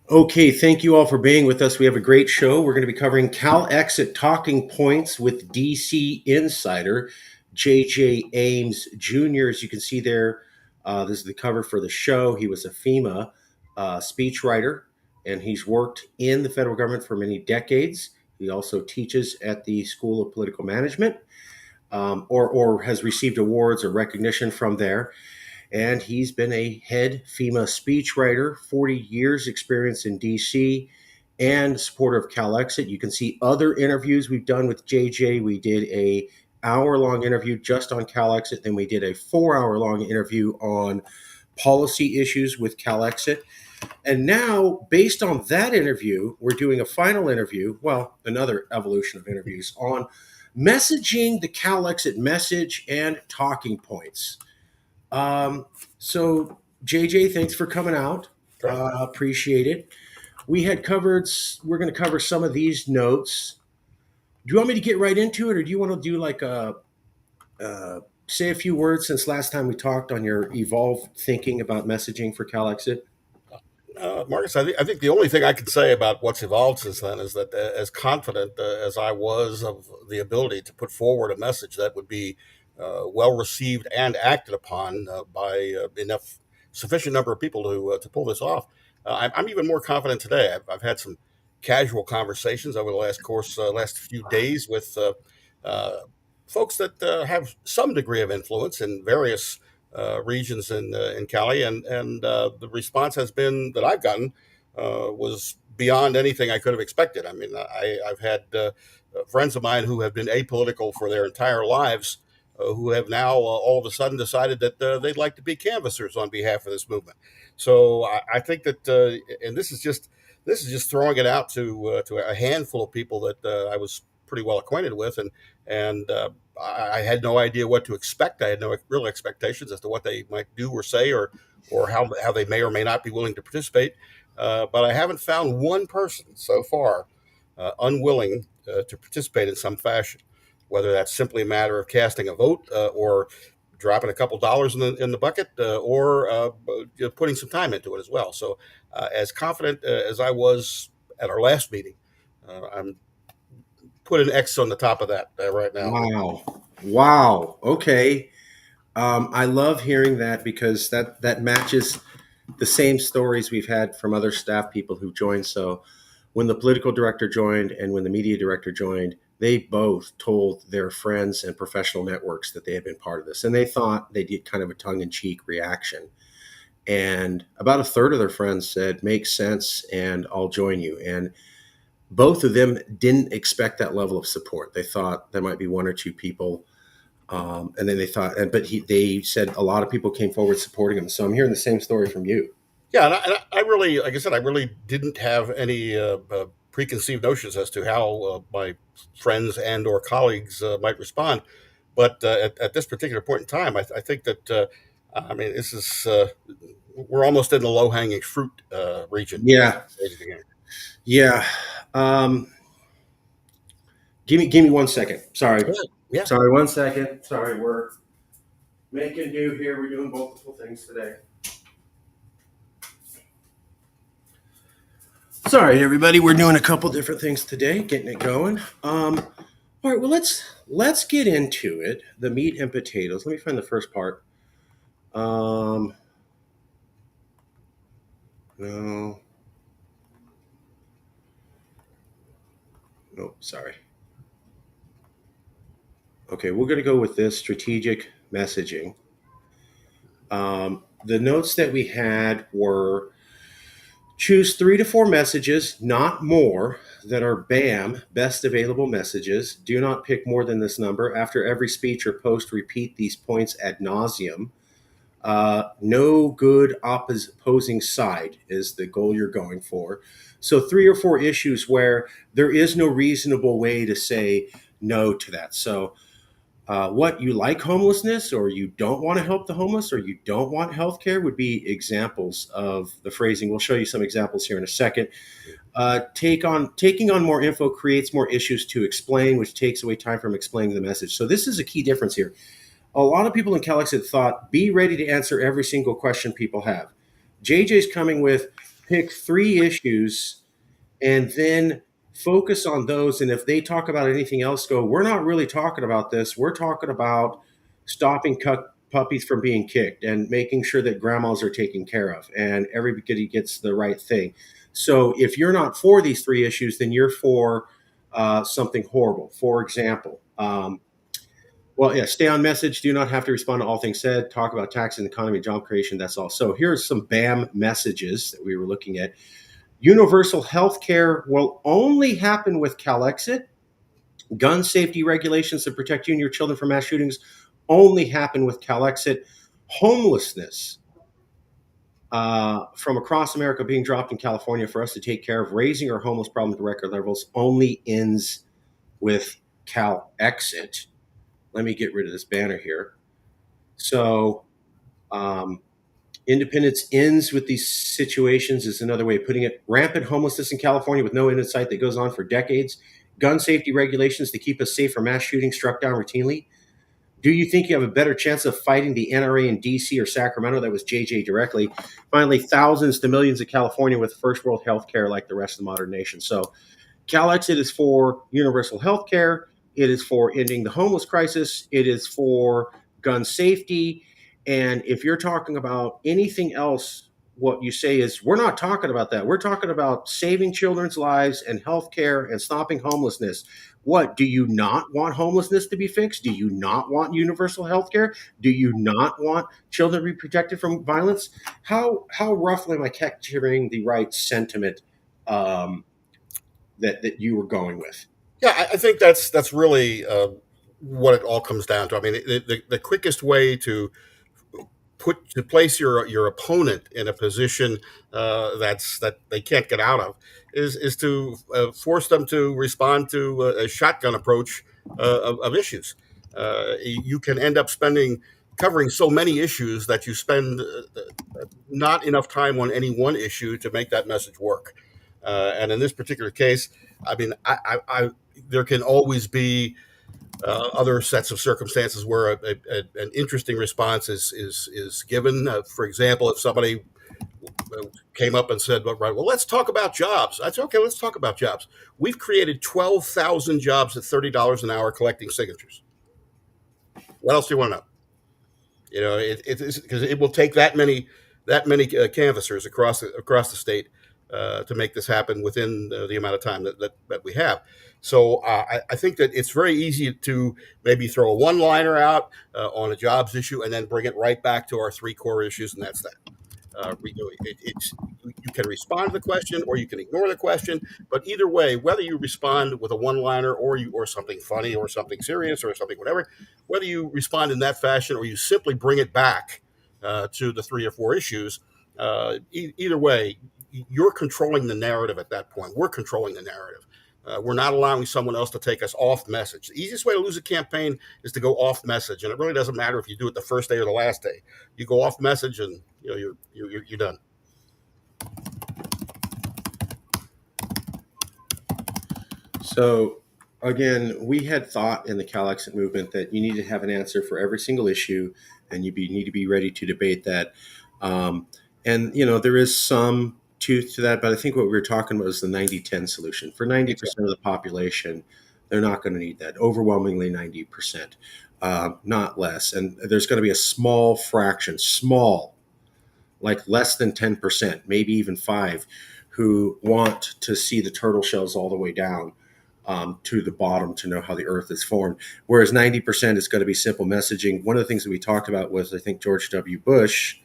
Okay, thank you all for being with us. We have a great show. We're going to be covering CalExit talking points with DC Insider, JJ Ames Jr. As you can see there, this is the cover for the show. He was a FEMA speechwriter, and he's worked in the federal government for many decades. He also teaches at the School of Political Management, or has received awards or recognition from there. And he's been a head FEMA speechwriter, 40 years experience in DC, and supporter of CalExit. You can see other interviews we've done with JJ. We did a hour-long interview just on CalExit, then we did a 4 hour long interview on policy issues with CalExit. And now, based on that interview, we're doing a final interview, well, another evolution of interviews on messaging, the CalExit message, and talking points. Um, so JJ, thanks for coming out. Sure. Appreciate it. We're going to cover some of these notes. Do you want me to get right into it, or do you want to do like say a few words since last time we talked on your evolved thinking about messaging for CalExit? Marcus, I think the only thing I can say about what's evolved since then is that as confident as I was of the ability to put forward a message that would be well received and acted upon by enough sufficient number of people to pull this off, I'm even more confident today. I've had some casual conversations over the last few days with uh, folks that have some degree of influence in various regions in Cali, and the response has been that I've gotten was beyond anything I could have expected. I mean, I've had friends of mine who have been apolitical for their entire lives. Who have now all of a sudden decided that they'd like to be canvassers on behalf of this movement. So I think that, and this is just throwing it out to a handful of people that I was pretty well acquainted with, and I had no idea what to expect. I had no real expectations as to what they might do or say, or how they may or may not be willing to participate. But I haven't found one person so far unwilling to participate in some fashion, whether that's simply a matter of casting a vote or dropping a couple dollars in the bucket or putting some time into it as well. So, as confident as I was at our last meeting, I'm put an X on the top of that right now. Wow. Wow. Okay. I love hearing that because that matches the same stories we've had from other staff people who joined. So when the political director joined and when the media director joined, they both told their friends and professional networks that they had been part of this. And they thought they did kind of a tongue in cheek reaction. And about a third of their friends said, makes sense, and I'll join you. And both of them didn't expect that level of support. They thought there might be one or two people. And then they thought, they said a lot of people came forward supporting him. So I'm hearing the same story from you. Yeah, and I really, like I said, I really didn't have any preconceived notions as to how my friends and or colleagues might respond. But at this particular point in time, I think that I mean this is we're almost in the low hanging fruit region. Yeah, yeah. Um, give me 1 second. Sorry, Yeah. sorry, 1 second. Sorry, we're making do here. We're doing multiple things today. Sorry, everybody. We're doing a couple different things today, getting it going. All right. Well, let's get into it. The meat and potatoes. Let me find the first part. Um, no, nope. Sorry. Okay, we're going to go with this strategic messaging. The notes that we had were choose 3 to 4 messages, not more, that are BAM, best available messages. Do not pick more than this number. After every speech or post, repeat these points ad nauseum. No good opposing side is the goal you're going for. So 3 or 4 issues where there is no reasonable way to say no to that. So what you like homelessness, or you don't want to help the homeless, or you don't want health care would be examples of the phrasing. We'll show you some examples here in a second. Taking on more info creates more issues to explain, which takes away time from explaining the message. So this is a key difference here. A lot of people in CalExit thought, be ready to answer every single question people have. JJ's coming with, pick three issues and then focus on those. And if they talk about anything else, go, we're not really talking about this. We're talking about stopping puppies from being kicked and making sure that grandmas are taken care of and everybody gets the right thing. So if you're not for these three issues, then you're for something horrible. For example, well, yeah, stay on message. Do not have to respond to all things said. Talk about tax and economy, job creation. That's all. So here's some BAM messages that we were looking at. Universal health care will only happen with CalExit. Gun safety regulations to protect you and your children from mass shootings only happen with CalExit. Homelessness from across America being dropped in California for us to take care of, raising our homeless problem to record levels, only ends with CalExit. Let me get rid of this banner here. So, um, independence ends with these situations is another way of putting it. Rampant homelessness in California with no end in sight that goes on for decades. Gun safety regulations to keep us safe from mass shootings struck down routinely. Do you think you have a better chance of fighting the NRA in DC or Sacramento? That was JJ directly. Finally, thousands to millions of California with first world health care like the rest of the modern nation. So CalExit is for universal health care. It is for ending the homeless crisis. It is for gun safety. And if you're talking about anything else, what you say is, we're not talking about that. We're talking about saving children's lives and health care and stopping homelessness. What, do you not want homelessness to be fixed? Do you not want universal health care? Do you not want children to be protected from violence? How roughly am I capturing the right sentiment um, that you were going with? Yeah, I think that's really what it all comes down to. I mean, the quickest way to place your opponent in a position that they can't get out of is to force them to respond to a shotgun approach of issues. You can end up spending covering so many issues that you spend not enough time on any one issue to make that message work. And in this particular case, I mean, there can always be other sets of circumstances where an interesting response is given. For example, if somebody came up and said, "Well, right, well, let's talk about jobs." I'd say, "Okay, let's talk about jobs. We've created 12,000 jobs at $30 an hour collecting signatures. What else do you want to know?" You know, it's because it will take that many canvassers across the state to make this happen within the amount of time that we have. So I think that it's very easy to maybe throw a one-liner out on a jobs issue and then bring it right back to our three core issues, and that's that. You can respond to the question or you can ignore the question, but either way, whether you respond with a one-liner or something funny or something serious or something whatever, whether you respond in that fashion or you simply bring it back to the three or four issues, either way, you're controlling the narrative at that point. We're controlling the narrative. We're not allowing someone else to take us off message. The easiest way to lose a campaign is to go off message, and it really doesn't matter if you do it the first day or the last day. You go off message, and you're done. So again, we had thought in the CalExit movement that you need to have an answer for every single issue, and need to be ready to debate that. Um, and there is some truth to that, but I think what we were talking about is the 90-10 solution. For 90% of the population, they're not going to need that. Overwhelmingly 90%, not less. And there's going to be a small fraction, small, like less than 10%, maybe even 5, who want to see the turtle shells all the way down to the bottom to know how the earth is formed. Whereas 90% is going to be simple messaging. One of the things that we talked about was, I think, George W. Bush,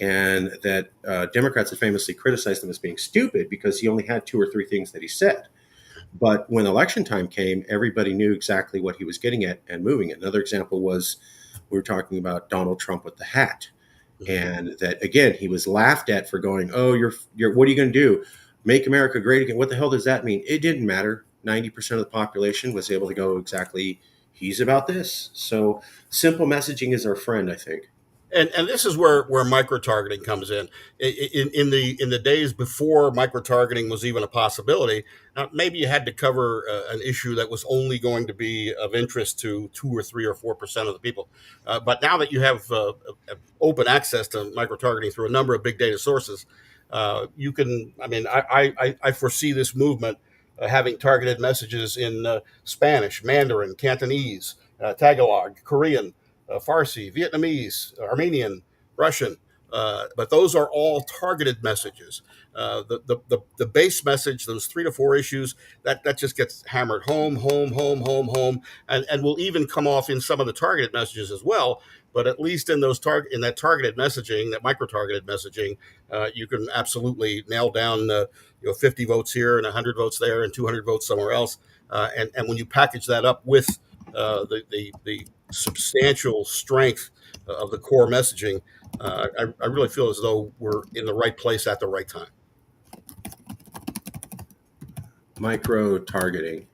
and that Democrats have famously criticized him as being stupid because he only had 2 or 3 things that he said. But when election time came, everybody knew exactly what he was getting at and moving it. Another example was, we were talking about Donald Trump with the hat. And that, again, he was laughed at for going, "Oh, you're what are you going to do? Make America great again?" What the hell does that mean? It didn't matter. 90% of the population was able to go, exactly, he's about this. So simple messaging is our friend, I think. And this is where micro targeting comes in. In the days before micro targeting was even a possibility, maybe you had to cover an issue that was only going to be of interest to 2 or 3 or 4% of the people. But now that you have open access to micro targeting through a number of big data sources, You can, I mean, I foresee this movement having targeted messages in Spanish, Mandarin, Cantonese, Tagalog, Korean, Farsi, Vietnamese, Armenian, Russian. But those are all targeted messages. The base message, those 3 to 4 issues, that just gets hammered home, home, home, home, home, and will even come off in some of the targeted messages as well. But at least in in that targeted messaging, that micro targeted messaging, you can absolutely nail down 50 votes here and 100 votes there and 200 votes somewhere else. And when you package that up with the substantial strength of the core messaging, I really feel as though we're in the right place at the right time. Micro targeting,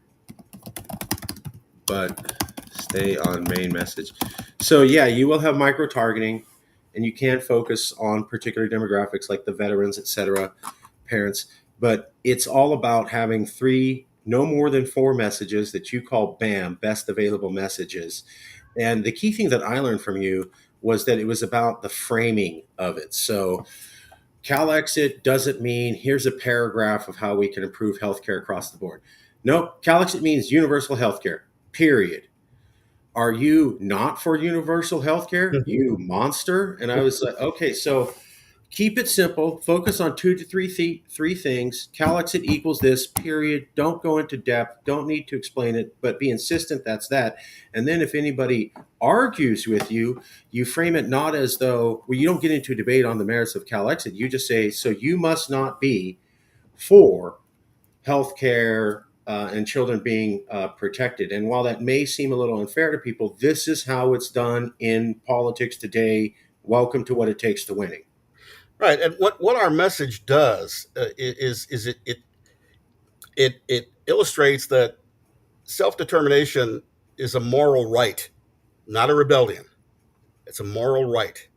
but stay on main message. So yeah, you will have micro targeting, and you can focus on particular demographics like the veterans, etc., parents. But it's all about having three, no more than four messages that you call BAM, best available messages. And the key thing that I learned from you was that it was about the framing of it. So CalExit doesn't mean here's a paragraph of how we can improve healthcare across the board. Nope, CalExit means universal healthcare, period. Are you not for universal healthcare, you monster? And I was like, okay, so keep it simple. Focus on three things. CalExit equals this, period. Don't go into depth. Don't need to explain it, but be insistent that's that. And then if anybody argues with you, you frame it not as though, well, you don't get into a debate on the merits of CalExit. You just say, so you must not be for healthcare and children being protected. And while that may seem a little unfair to people, this is how it's done in politics today. Welcome to What It Takes to Winning. Right, and what our message does is it illustrates that self determination is a moral right, not a rebellion. It's a moral right.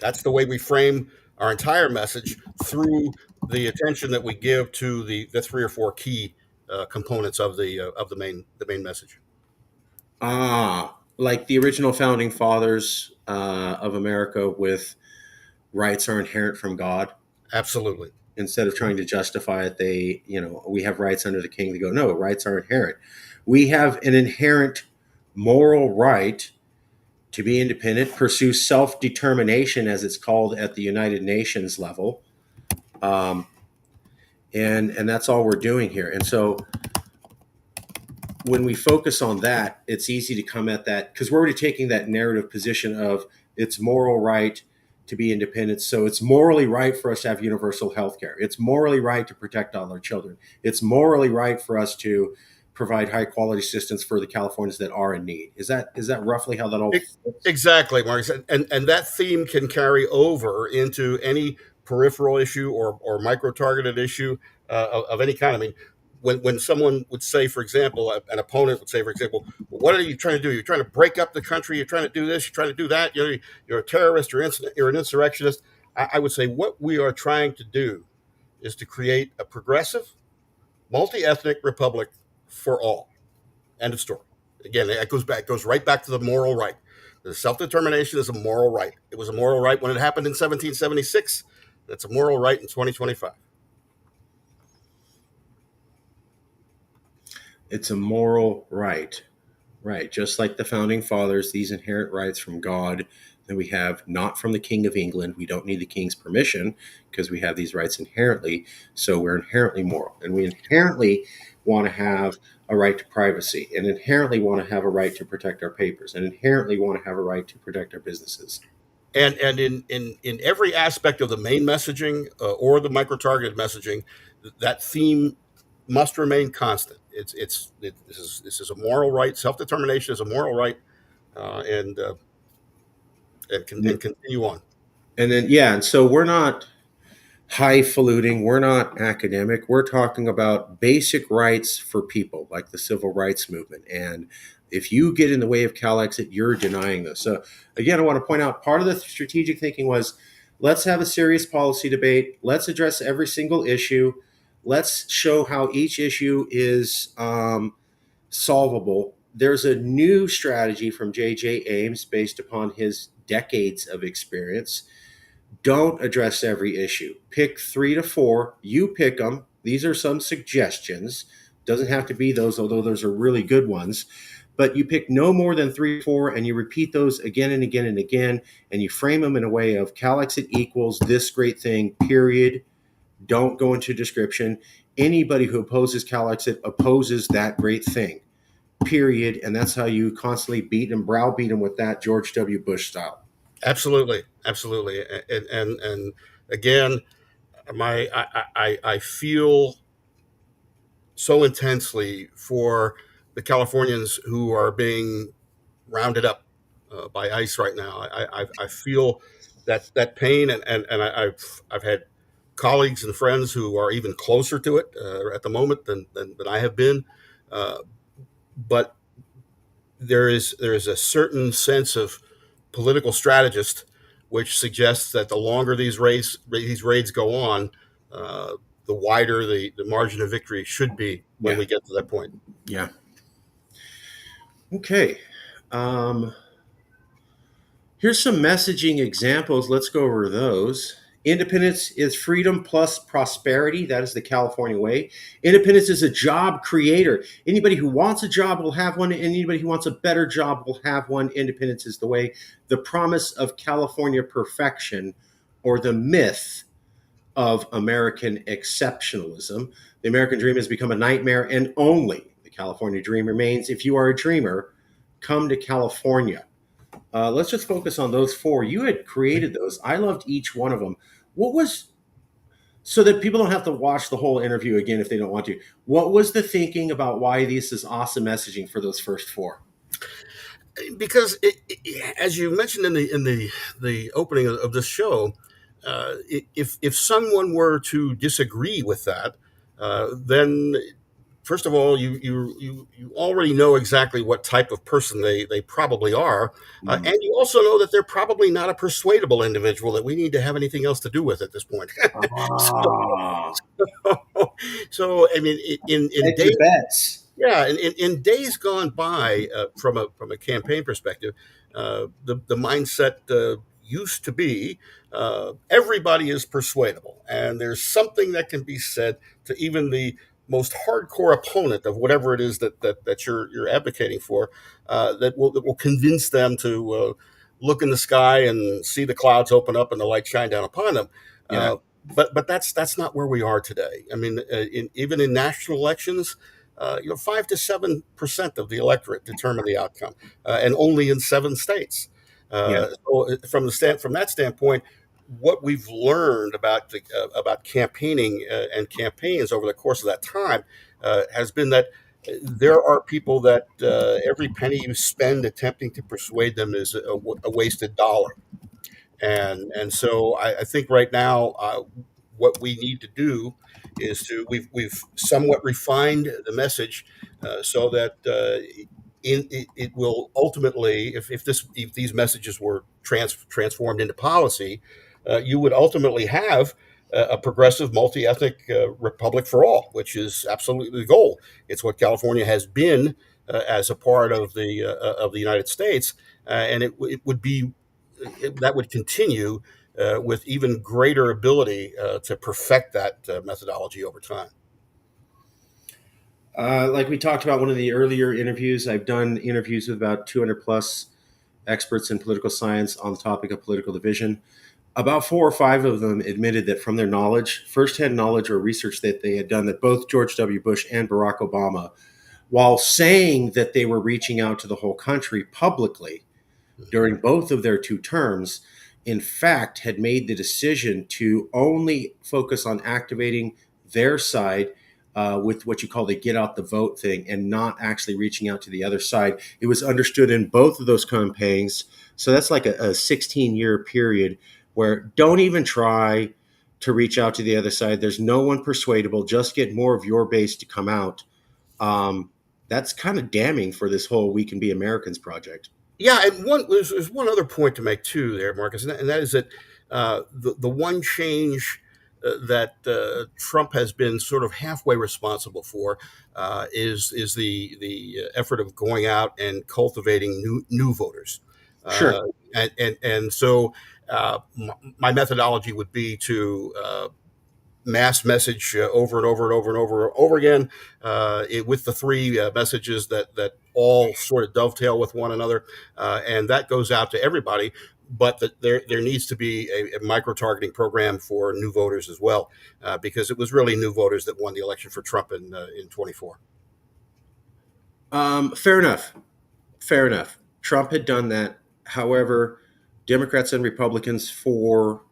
That's the way we frame our entire message through the attention that we give to the 3 or 4 key components of the main message. Like the original founding fathers of America with rights are inherent from God. Absolutely. Instead of trying to justify it, we have rights under the king. They go, no, rights are inherent. We have an inherent moral right to be independent, pursue self-determination, as it's called at the United Nations level. And that's all we're doing here. And so when we focus on that, it's easy to come at that because we're already taking that narrative position of it's moral right to be independent. So it's morally right for us to have universal health care. It's morally right to protect all our children. It's morally right for us to provide high quality assistance for the Californians that are in need. Is that roughly how that all fits? Exactly, Mark. And that theme can carry over into any peripheral issue or micro targeted issue of any kind. I mean, when someone would say, for example, an opponent would say, for example, well, what are you trying to do? You're trying to break up the country. You're trying to do this. You're trying to do that. You're a terrorist. You're an insurrectionist. I would say what we are trying to do is to create a progressive, multi-ethnic republic for all. End of story. Again, it goes right back to the moral right. The self-determination is a moral right. It was a moral right when it happened in 1776. That's a moral right in 2025. It's a moral right. Right. Just like the founding fathers, these inherent rights from God that we have, not from the King of England. We don't need the King's permission because we have these rights inherently. So we're inherently moral. And we inherently want to have a right to privacy and inherently want to have a right to protect our papers and inherently want to have a right to protect our businesses. And in every aspect of the main messaging or the micro targeted messaging, that theme must remain constant. This is a moral right. Self determination is a moral right, and continue on. And then and so we're not highfalutin, we're not academic. We're talking about basic rights for people, like the civil rights movement. And if you get in the way of CalExit, you're denying this. So again, I want to point out part of the strategic thinking was let's have a serious policy debate. Let's address every single issue. Let's show how each issue is solvable. there's a new strategy from J.J. Ames based upon his decades of experience. Don't address every issue. Pick 3 to 4. You pick them. These are some suggestions. Doesn't have to be those, although those are really good ones. But you pick no more than 3 or 4, and you repeat those again and again and again, and you frame them in a way of CalExit equals this great thing, period. Don't go into description. Anybody who opposes CalExit opposes that great thing, period. And that's how you constantly beat and browbeat them with that George W. Bush style. Absolutely, absolutely, and again, I feel so intensely for the Californians who are being rounded up by ICE right now. I feel that pain, I've had colleagues and friends who are even closer to it at the moment than I have been. Uh, but there is a certain sense of political strategist which suggests that the longer these raids go on, uh, the wider the margin of victory should be when Yeah. we get to that point. Yeah. Okay. Um, Here's some messaging examples. Let's go over those. Independence is freedom plus prosperity. That is the California way. Independence is a job creator. Anybody who wants a job will have one, and anybody who wants a better job will have one. Independence is the way. The promise of California perfection, or the myth of American exceptionalism. The American dream has become a nightmare, and only the California dream remains. If you are a dreamer, come to California. Let's just focus on those 4. You had created those. I loved each one of them. What was, so that people don't have to watch the whole interview again if they don't want to? What was the thinking about why this is awesome messaging for those first 4? Because as you mentioned in the opening of this show, if someone were to disagree with that, then first of all, you already know exactly what type of person they probably are, Mm. and you also know that they're probably not a persuadable individual that we need to have anything else to do with at this point. so, Ah, so I mean, in hedge your days, bets. yeah, in days gone by, from a campaign perspective, the mindset used to be everybody is persuadable, and there's something that can be said to even the most hardcore opponent of whatever it is that you're advocating for, that will convince them to look in the sky and see the clouds open up and the light shine down upon them. Yeah, Uh, but that's not where we are today. I mean, even in national elections, 5 to 7% of the electorate determine the outcome, and only in 7 states. yeah, From that standpoint, what we've learned about campaigning and campaigns over the course of that time has been that there are people that every penny you spend attempting to persuade them is a wasted dollar. And so I think right now, what we need to do is we've somewhat refined the message so that it will ultimately, if these messages were transformed into policy, you would ultimately have a progressive multi-ethnic republic for all, which is absolutely the goal. It's what California has been as a part of the United States, and it would be that would continue with even greater ability to perfect that methodology over time. like we talked about one of the earlier interviews, I've done interviews with about 200 plus experts in political science on the topic of political division. About 4 or 5 of them admitted that from their knowledge, firsthand knowledge or research that they had done, that both George W. Bush and Barack Obama, while saying that they were reaching out to the whole country publicly during both of their 2 terms, in fact, had made the decision to only focus on activating their side with what you call the get out the vote thing and not actually reaching out to the other side. It was understood in both of those campaigns. So that's like a 16-year period where don't even try to reach out to the other side. There's no one persuadable. Just get more of your base to come out. Um, that's kind of damning for this whole We Can Be Americans project. Yeah, and there's one other point to make too, there, Marcus, and that is that the one change that Trump has been sort of halfway responsible for is the effort of going out and cultivating new voters, uh, Sure. and so my methodology would be to mass message over and over and over and over and over again, with the three messages that all sort of dovetail with one another, and that goes out to everybody. But there needs to be a micro targeting program for new voters as well, because it was really new voters that won the election for Trump in 24. Fair enough. Fair enough. Trump had done that. However, Democrats and Republicans for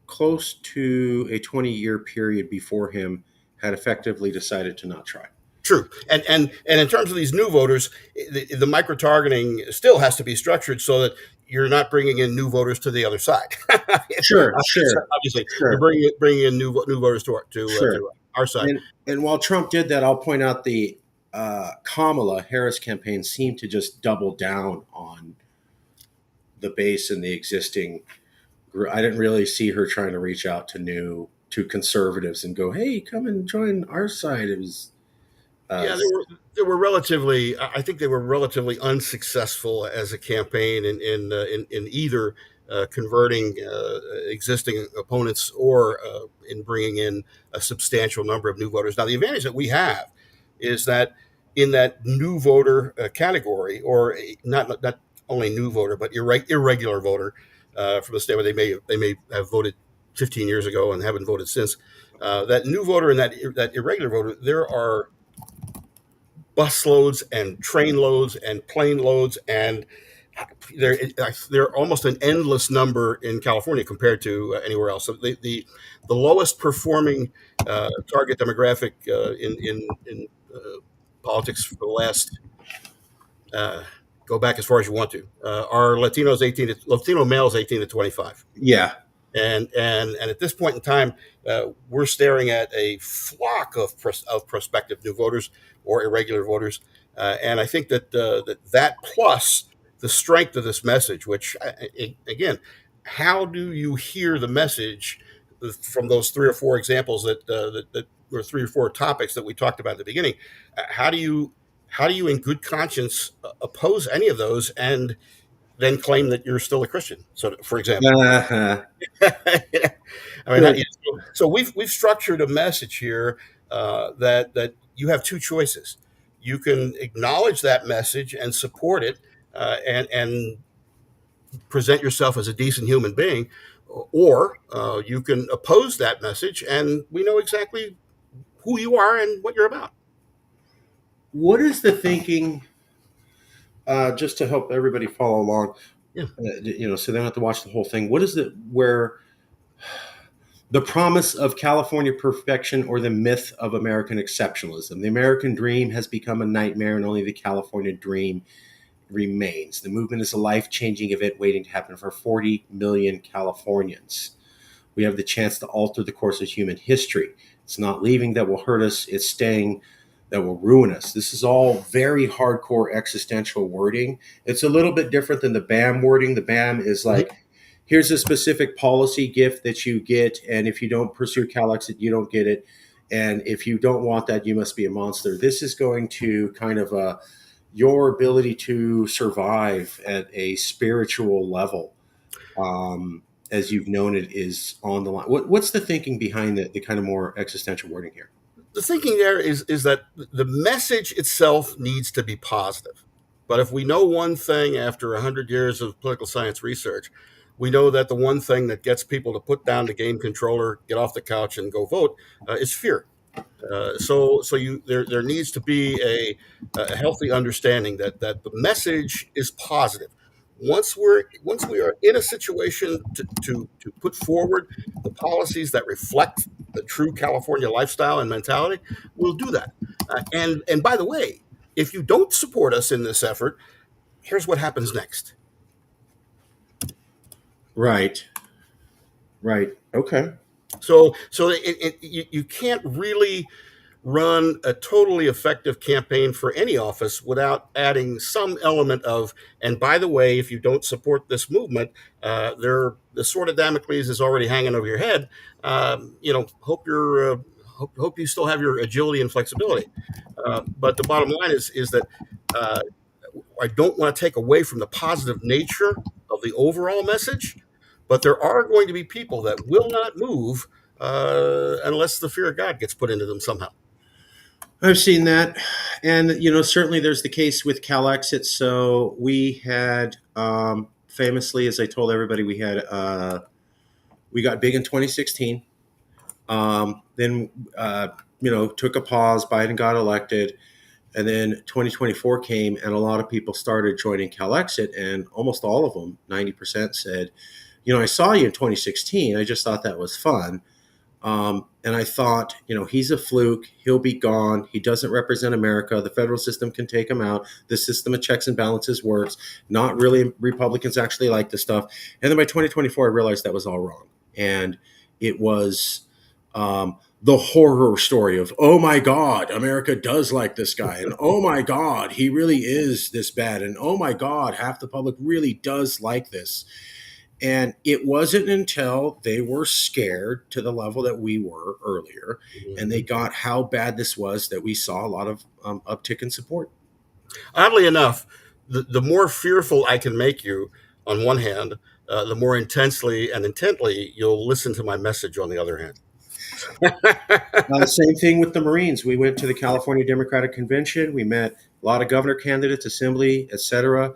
close to a 20-year period before him had effectively decided to not try. True, and in terms of these new voters, the micro targeting still has to be structured so that you're not bringing in new voters to the other side. Sure, sure, Obviously, you're sure, bringing in new voters sure. to our side. And while Trump did that, I'll point out the Kamala Harris campaign seemed to just double down on the base and the existing group. I didn't really see her trying to reach out to conservatives and go, "Hey, come and join our side." It was uh, Yeah, they were relatively. I think they were relatively unsuccessful as a campaign in either converting existing opponents or in bringing in a substantial number of new voters. Now, the advantage that we have is that in that new voter category, or not only new voter but irregular voter, from the standpoint they may have voted 15 years ago and haven't voted since. That new voter and that irregular voter, there are bus loads and train loads and plane loads, and they're almost an endless number in California compared to anywhere else. So the lowest performing target demographic in politics for the last, uh, go back as far as you want to, are Latino males 18 to 25. yeah. And at this point in time, we're staring at a flock of prospective new voters or irregular voters, and I think that plus the strength of this message, which again, how do you hear the message from those three or four examples that or three or four topics that we talked about at the beginning? How do you in good conscience oppose any of those and then claim that you're still a Christian? So, for example. Uh-huh. I mean, so we've structured a message here that you have two choices. You can acknowledge that message and support it, and present yourself as a decent human being, or you can oppose that message, and we know exactly who you are and what you're about. What is the thinking? Just to help everybody follow along, Yeah. so they don't have to watch the whole thing. What is it where the promise of California perfection or the myth of American exceptionalism? The American dream has become a nightmare, and only the California dream remains. The movement is a life changing event waiting to happen for 40 million Californians. We have the chance to alter the course of human history. It's not leaving that will hurt us, it's staying that will ruin us. This is all very hardcore existential wording. It's a little bit different than the BAM wording. The BAM is like, Mhm. here's a specific policy gift that you get, and if you don't pursue CalExit, you don't get it. And if you don't want that, you must be a monster. This is going to kind of your ability to survive at a spiritual level, um, as you've known it, is on the line. What's the thinking behind the kind of more existential wording here? The thinking there is that the message itself needs to be positive. But if we know one thing after 100 years of political science research, we know that the one thing that gets people to put down the game controller, get off the couch, and go vote is fear. There needs to be a healthy understanding that the message is positive. Once we are in a situation to put forward the policies that reflect the true California lifestyle and mentality, we'll do that. And by the way, if you don't support us in this effort, here's what happens next. Right. Right. Okay. You can't really. run a totally effective campaign for any office without adding some element of, and by the way, if you don't support this movement, the sword of Damocles is already hanging over your head. Hope you still have your agility and flexibility. But the bottom line is that uh, I don't want to take away from the positive nature of the overall message, but there are going to be people that will not move unless the fear of God gets put into them somehow. I've seen that, and certainly there's the case with CalExit. So we had, famously, as I told everybody, we got big in 2016. Then took a pause. Biden got elected, and then 2024 came, and a lot of people started joining CalExit, and almost all of them, 90%, said, "I saw you in 2016. I just thought that was fun." And I thought, he's a fluke. He'll be gone. He doesn't represent America. The federal system can take him out. The system of checks and balances works. Not really. Republicans actually like this stuff. And then by 2024, I realized that was all wrong. And it was the horror story of, oh my God, America does like this guy. And oh my God, he really is this bad. And oh my God, half the public really does like this. And it wasn't until they were scared to the level that we were earlier, and they got how bad this was, that we saw a lot of uptick in support. Oddly enough, the more fearful I can make you, on one hand, the more intensely and intently you'll listen to my message on the other hand. Same thing with the Marines. We went to the California Democratic Convention. We met a lot of governor candidates, assembly, etc.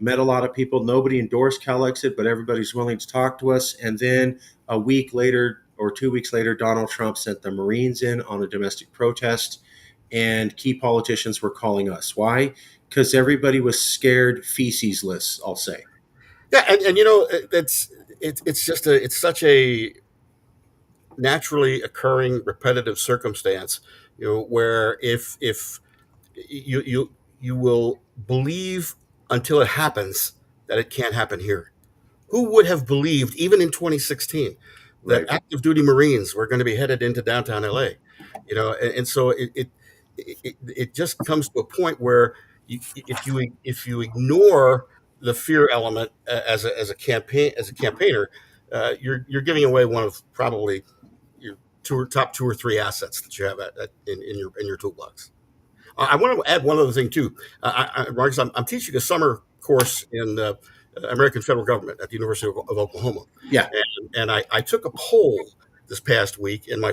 Met a lot of people. Nobody endorsed CalExit, but everybody's willing to talk to us. And then a week later or 2 weeks later, Donald Trump sent the Marines in on a domestic protest, and key politicians were calling us. Why? Because everybody was scared feces-less, I'll say. Yeah, and it's such a naturally occurring repetitive circumstance, where if you will believe until it happens that it can't happen here. Who would have believed, even in 2016, that Right. active duty Marines were going to be headed into downtown LA? And so it just comes to a point where if you ignore the fear element as a campaigner, you're giving away one of probably your top two or three assets that you have in your toolbox. I want to add one other thing too, Marcus. I'm teaching a summer course in American federal government at the University of Oklahoma, Yeah. and I took a poll this past week in my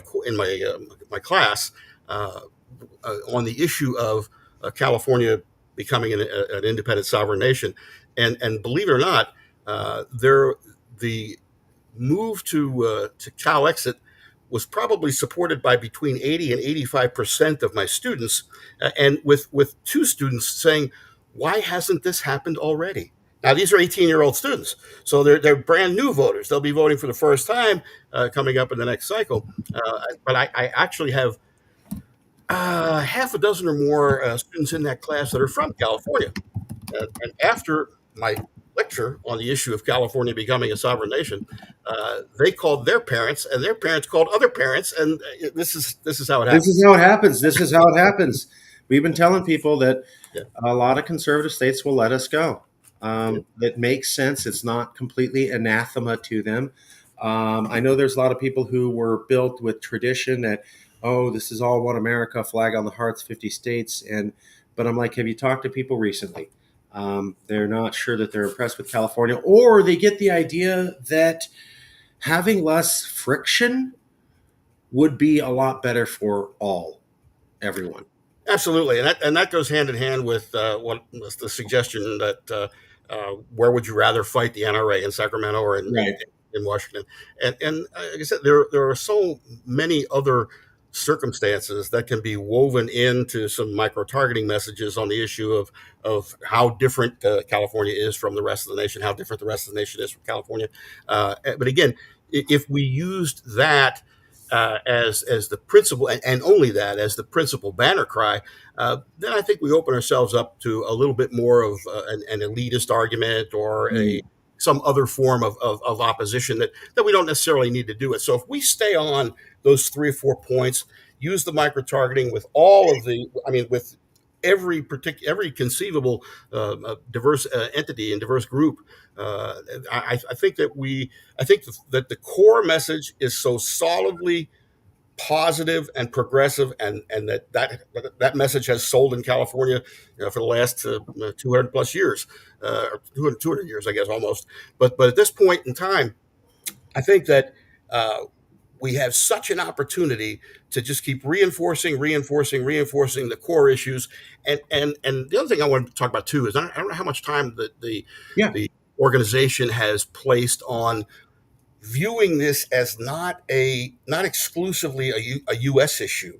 class on the issue of California becoming an independent sovereign nation, and believe it or not, the move to CalExit was probably supported by between 80 and 85% of my students, and with two students saying, "Why hasn't this happened already?" Now these are 18-year-old students, so they're brand new voters. They'll be voting for the first time coming up in the next cycle. But I actually have half a dozen or more students in that class that are from California. And after my lecture on the issue of California becoming a sovereign nation, they called their parents, and their parents called other parents, and this is how it This is happens. how it happens. This is how it happens. We've been telling people that Yeah, a lot of conservative states will let us go. yeah. It makes sense. It's not completely anathema to them. I know there's a lot of people who were built with tradition that, oh, this is all one America, flag on the hearts, 50 states. But I'm like, have you talked to people recently? They're not sure that they're impressed with California, or they get the idea that having less friction would be a lot better for everyone. Absolutely, and that goes hand in hand with what was the suggestion that where would you rather fight, the NRA in Sacramento or Right. in Washington? And like I said, there are so many other circumstances that can be woven into some micro targeting messages on the issue of how different California is from the rest of the nation, how different the rest of the nation is from California. But again, if we used that as the principal, and only that as the principal banner cry, then I think we open ourselves up to a little bit more of an elitist argument or Mm. some other form of opposition that we don't necessarily need to do it. So if we stay on those 3 or 4 points, use the micro targeting with all of the, I mean, with every conceivable diverse entity and diverse group. Uh, I think that that the core message is so solidly positive and progressive, and that message has sold in California, for the last 200 plus years, or 200 years, I guess, almost. But at this point in time, I think that uh, we have such an opportunity to just keep reinforcing the core issues. And the other thing I want to talk about too is I don't know how much time Yeah. the organization has placed on viewing this as not exclusively a U.S. issue,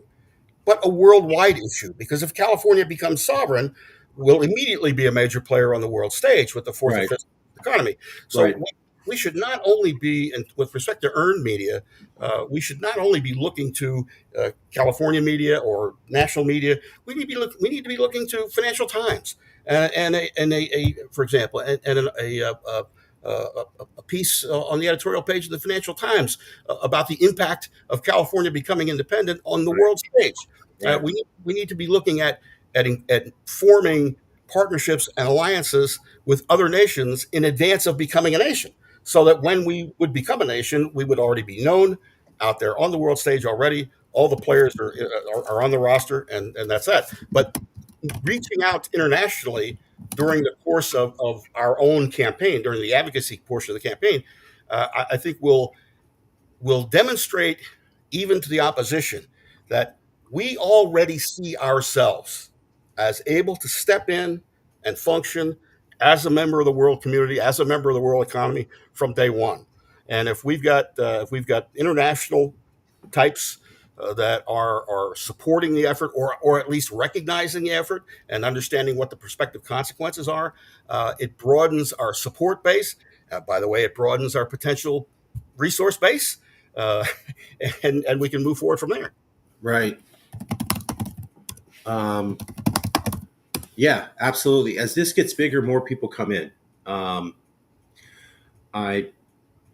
but a worldwide issue. Because if California becomes sovereign, we'll immediately be a major player on the world stage with the fourth or Right. fifth economy. So Right. we should not only be, and with respect to earned media, we should not only be looking to California media or national media. We need to be looking to Financial Times for example, a piece on the editorial page of the Financial Times about the impact of California becoming independent on the world stage. Right. We need to be looking at forming partnerships and alliances with other nations in advance of becoming a nation, so that when we would become a nation, we would already be known out there on the world stage already. All the players are on the roster, and that's that. But reaching out internationally during the course of our own campaign, during the advocacy portion of the campaign, I think will demonstrate even to the opposition that we already see ourselves as able to step in and function as a member of the world community, as a member of the world economy from day one. And if we've got international types that are supporting the effort, or at least recognizing the effort and understanding what the prospective consequences are, it broadens our support base. By the way, it broadens our potential resource base, uh, and we can move forward from there. Right. Um, yeah, absolutely. As this gets bigger, more people come in. Um, I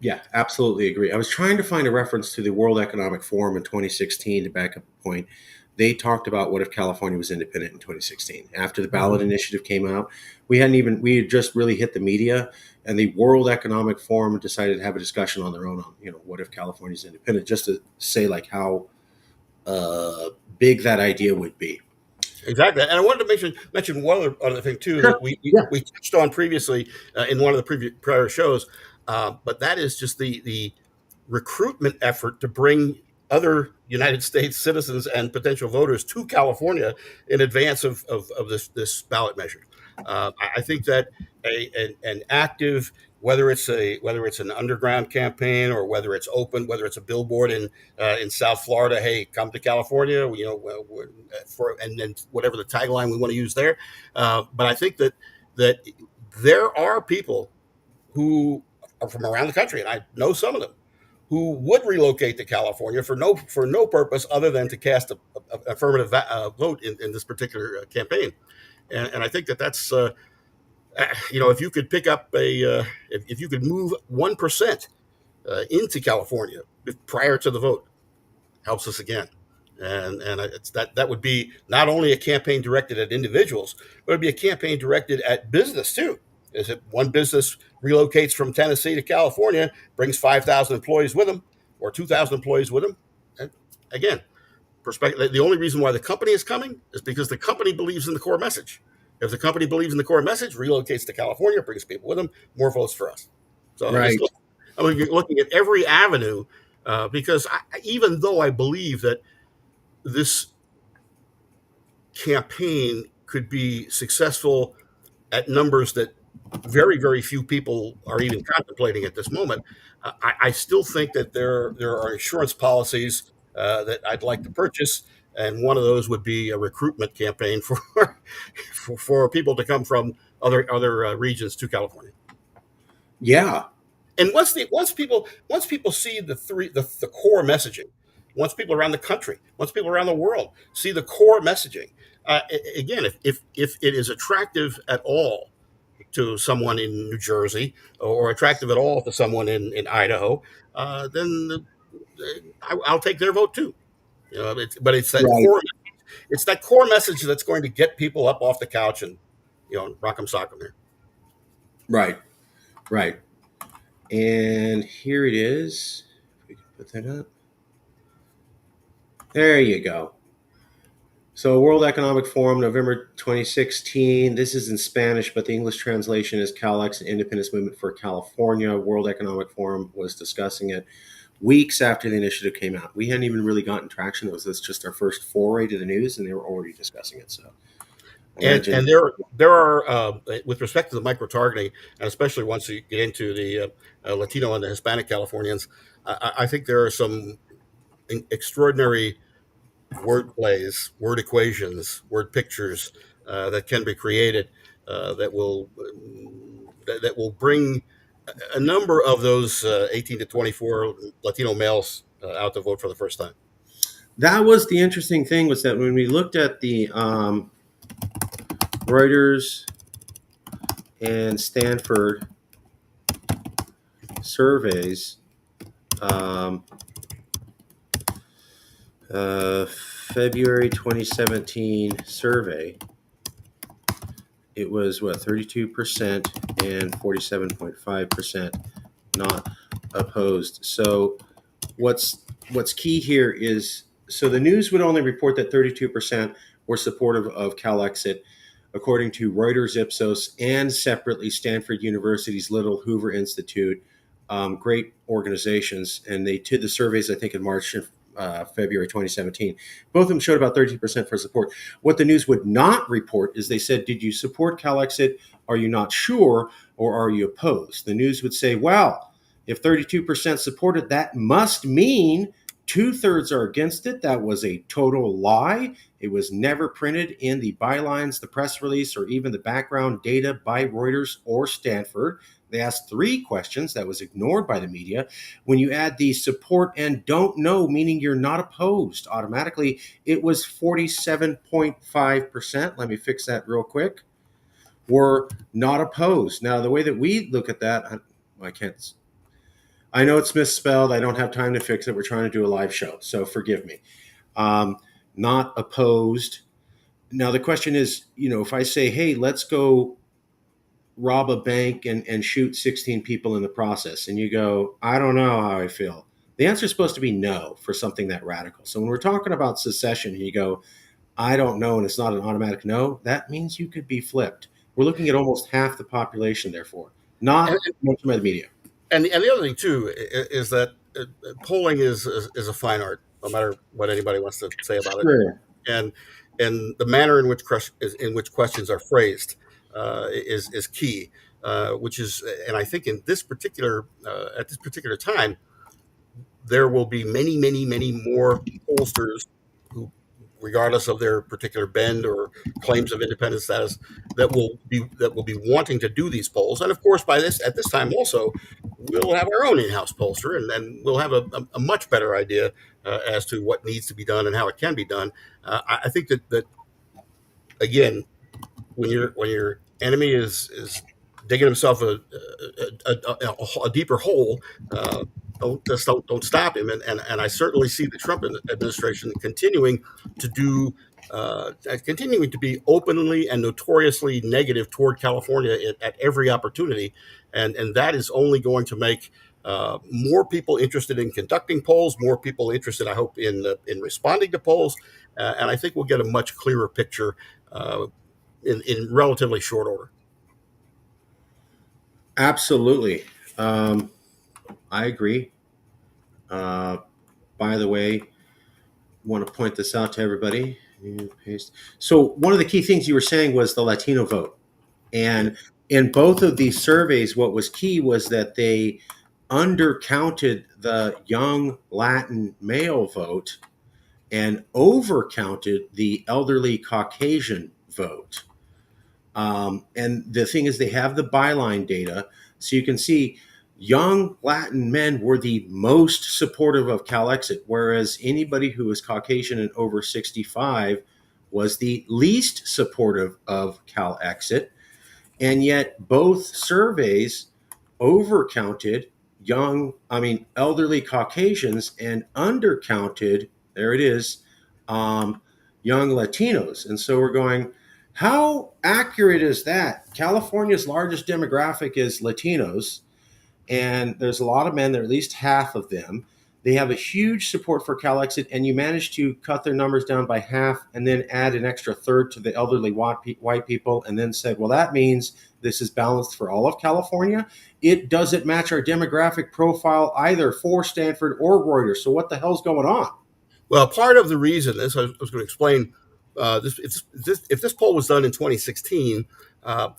Yeah, absolutely agree. I was trying to find a reference to the World Economic Forum in 2016 to back up a point. They talked about what if California was independent in 2016. After the ballot initiative came out, we had just really hit the media, and the World Economic Forum decided to have a discussion on their own on, what if California's independent, just to say like how uh, big that idea would be. Exactly, and I wanted to mention one other thing too Sure. that we Yeah. we touched on previously in one of the prior shows, but that is just the recruitment effort to bring other United States citizens and potential voters to California in advance of this ballot measure. I think that an active, whether it's an underground campaign, or whether it's open, whether it's a billboard in South Florida, hey, come to California, for, and then whatever the tagline we want to use there. But I think that there are people who are from around the country, and I know some of them, who would relocate to California for no purpose other than to cast a affirmative vote in this particular campaign. And I think that's if you could pick up if you could move 1% into California prior to the vote, helps us again. And it's that would be not only a campaign directed at individuals, but it'd be a campaign directed at business too. Is it one business relocates from Tennessee to California, brings 5,000 employees with them, or 2,000 employees with them? And again, perspective. The only reason why the company is coming is because the company believes in the core message. If the company believes in the core message, relocates to California, brings people with them, more votes for us. So Right. I'm looking at every avenue, because even though I believe that this campaign could be successful at numbers that very few people are even contemplating at this moment, I still think that there are insurance policies that I'd like to purchase, and one of those would be a recruitment campaign for for people to come from other regions to California. Yeah. And once people see the core messaging, once people around the country, once people around the world see the core messaging, again, if it is attractive at all to someone in New Jersey, or attractive at all to someone in Idaho, then I'll take their vote too. But Right. it's that core message that's going to get people up off the couch and rock 'em sock 'em here. Right. Right. And here it is. If we can put that up. There you go. So, World Economic Forum, November 2016. This is in Spanish, but the English translation is CalExit Independence Movement for California. World Economic Forum was discussing it weeks after the initiative came out. We hadn't even really gotten traction. It was just our first foray to the news, and they were already discussing it. So, imagine. And there are with respect to the micro targeting, and especially once you get into the Latino and the Hispanic Californians, I think there are some extraordinary word plays, word equations, word pictures that can be created that will bring a number of those 18 to 24 Latino males out to vote for the first time. That was the interesting thing, was that when we looked at the Reuters and Stanford surveys, um, February 2017 survey, it was what, 32% and 47.5% not opposed. So what's key here is, so the news would only report that 32% were supportive of CalExit, according to Reuters, Ipsos, and separately Stanford University's Little Hoover Institute. Great organizations, and they did the surveys, I think, in March and February 2017. Both of them showed about 13% for support. What the news would not report is, they said, did you support CalExit? Are you not sure? Or are you opposed? The news would say, well, if 32% supported, that must mean 2/3 are against it. That was a total lie. It was never printed in the bylines, the press release, or even the background data by Reuters or Stanford. They asked 3 questions that was ignored by the media. When you add the support and don't know, meaning you're not opposed, automatically it was 47.5%. Let me fix that real quick. Were not opposed. Now, the way that we look at that, I can't. I know it's misspelled. I don't have time to fix it. We're trying to do a live show, so forgive me. Um, Not opposed. Now, the question is, if I say, hey, let's go rob a bank and shoot 16 people in the process, and you go, I don't know how I feel. The answer is supposed to be no for something that radical. So when we're talking about secession and you go, I don't know, and it's not an automatic no, that means you could be flipped. We're looking at almost half the population, therefore, And, not much by the media. and the other thing too is that polling is a fine art, no matter what anybody wants to say about it. Sure. And the manner in which questions are phrased is key, which is, and I think in this particular at this particular time, there will be many, many, many more pollsters who, regardless of their particular bend or claims of independent status, that will be wanting to do these polls. And of course, at this time also, we'll have our own in-house pollster, and we'll have a much better idea as to what needs to be done and how it can be done. I think that again, when your enemy is digging himself a deeper hole, uh, don't stop him. And I certainly see the Trump administration to do. Continuing to be openly and notoriously negative toward California at every opportunity, and that is only going to make more people interested in conducting polls, more people interested, I hope, in responding to polls, and I think we'll get a much clearer picture in relatively short order. Absolutely. I agree. Uh, by the way, want to point this out to everybody. So, one of the key things you were saying was the Latino vote. Yeah. And in both of these surveys, what was key was that they undercounted the young Latin male vote and overcounted the elderly Caucasian vote. And the thing is, they have the byline data. So you can see young Latin men were the most supportive of CalExit, whereas anybody who was Caucasian and over 65 was the least supportive of CalExit. And yet both surveys overcounted elderly Caucasians and undercounted there it is, um, young Latinos. And so we're going, how accurate is that? California's largest demographic is Latinos, and there's a lot of men. There are at least half of them. They have a huge support for CalExit, and you managed to cut their numbers down by half, and then add an extra third to the elderly white people, and then said, "Well, that means this is balanced for all of California." It doesn't match our demographic profile either for Stanford or Reuters. So what the hell's going on? Well, part of the reason is I was going to explain this, if this poll was done in 2016, uh,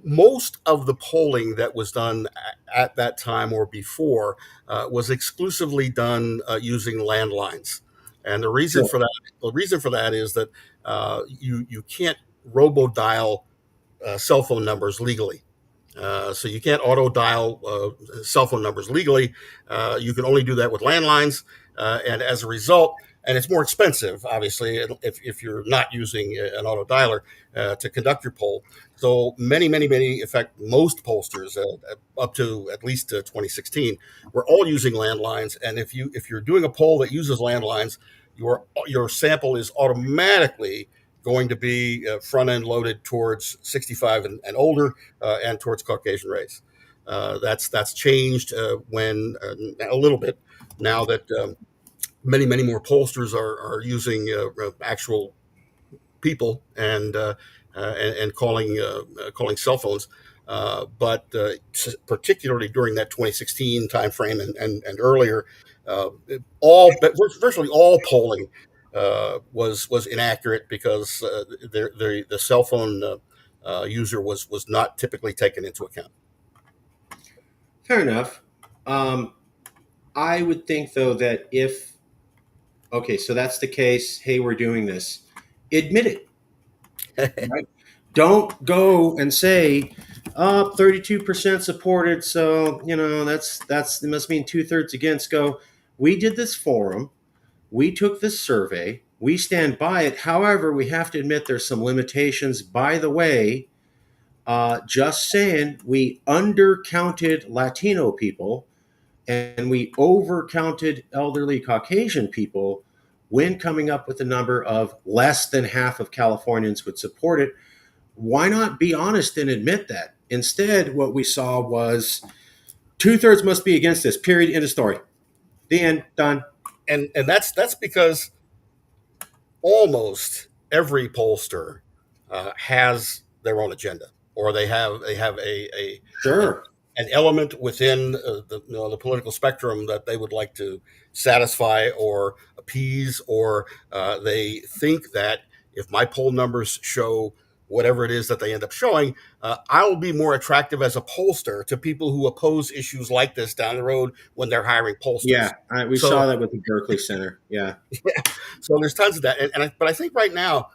most of the polling that was done at that time or before was exclusively done using landlines, and Sure. the reason for that is that you can't robo dial cell phone numbers legally. So you can't auto dial cell phone numbers legally. You can only do that with landlines. And as a result, and it's more expensive, obviously, if you're not using an auto dialer to conduct your poll. So many, in fact, most pollsters up to at least 2016 were all using landlines. And if you're doing a poll that uses landlines, your sample is automatically going to be front end loaded towards 65 and older and towards Caucasian race. That's changed when a little bit now that many more pollsters are using actual people and calling cell phones. But particularly during that 2016 timeframe and earlier, uh, virtually all polling was inaccurate because the cell phone user was not typically taken into account. Fair enough. Um, I would think, though, that if, okay, so that's the case, hey, we're doing this, admit it. Right? Don't go and say, 32% supported, so that's it must mean two-thirds against. Go, we did this forum, we took this survey, we stand by it. However, we have to admit there's some limitations. By the way, just saying, we undercounted Latino people and we overcounted elderly Caucasian people when coming up with a number of less than half of Californians would support it. Why not be honest and admit that? Instead, what we saw was two-thirds must be against this. Period. End of story. The end. Done. And that's because almost every pollster has their own agenda, or they have an, Sure. an element within the political spectrum that they would like to satisfy or appease, or they think that if my poll numbers show whatever it is that they end up showing, I will be more attractive as a pollster to people who oppose issues like this down the road when they're hiring Yeah, pollsters. we saw So that with the Berkeley Center. Yeah. so there's tons of that, but I think right now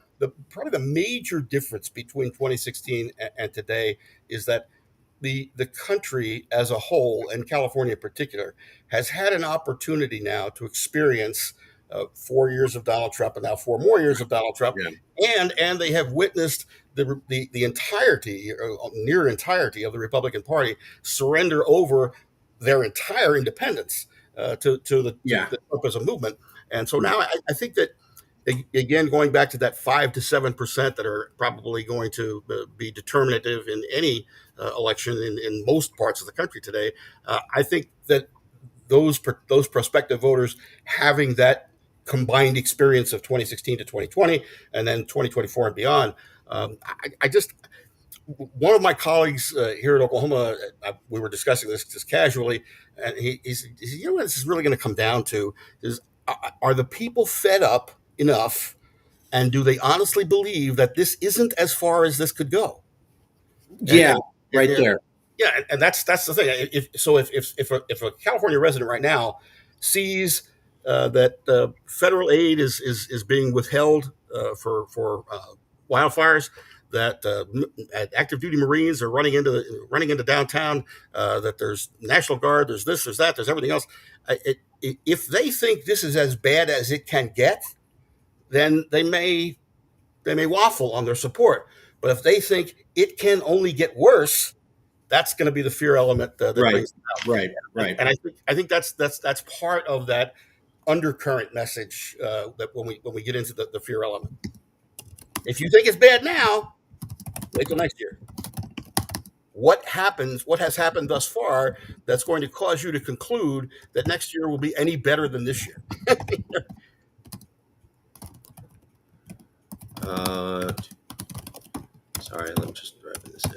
probably the major difference between 2016 and today is that the country as a whole, and California in particular, has had an opportunity now to experience 4 years of Donald Trump and now 4 more years of Donald Trump, Yeah. and they have witnessed the entirety, or near entirety, of the Republican Party surrender over their entire independence to Yeah. the Trump as a movement. And so now I think that, again, going back to that 5 to 7% that are probably going to be determinative in any election in most parts of the country today, I think that those prospective voters having that combined experience of 2016 to 2020 and then 2024 and beyond, I just one of my colleagues here at Oklahoma, we were discussing this just casually, and he said, "You know what this is really going to come down to is, are the people fed up enough, and do they honestly believe that this isn't as far as this could go?" And Yeah. and, Right and there. yeah, and that's the thing. If a California resident right now sees that federal aid is being withheld for wildfires, that active duty Marines are running into downtown, that there's National Guard, there's this, there's that, there's everything else. If they think this is as bad as it can get, then they may waffle on their support. But if they think it can only get worse, that's going to be the fear element that Right. brings them out. Right. And, Right. and I think that's part of that undercurrent message that when we get into the fear element. If you think it's bad now, wait till next year. What happens? What has happened thus far that's going to cause you to conclude that next year will be any better than this year? Sorry, let me just write this in.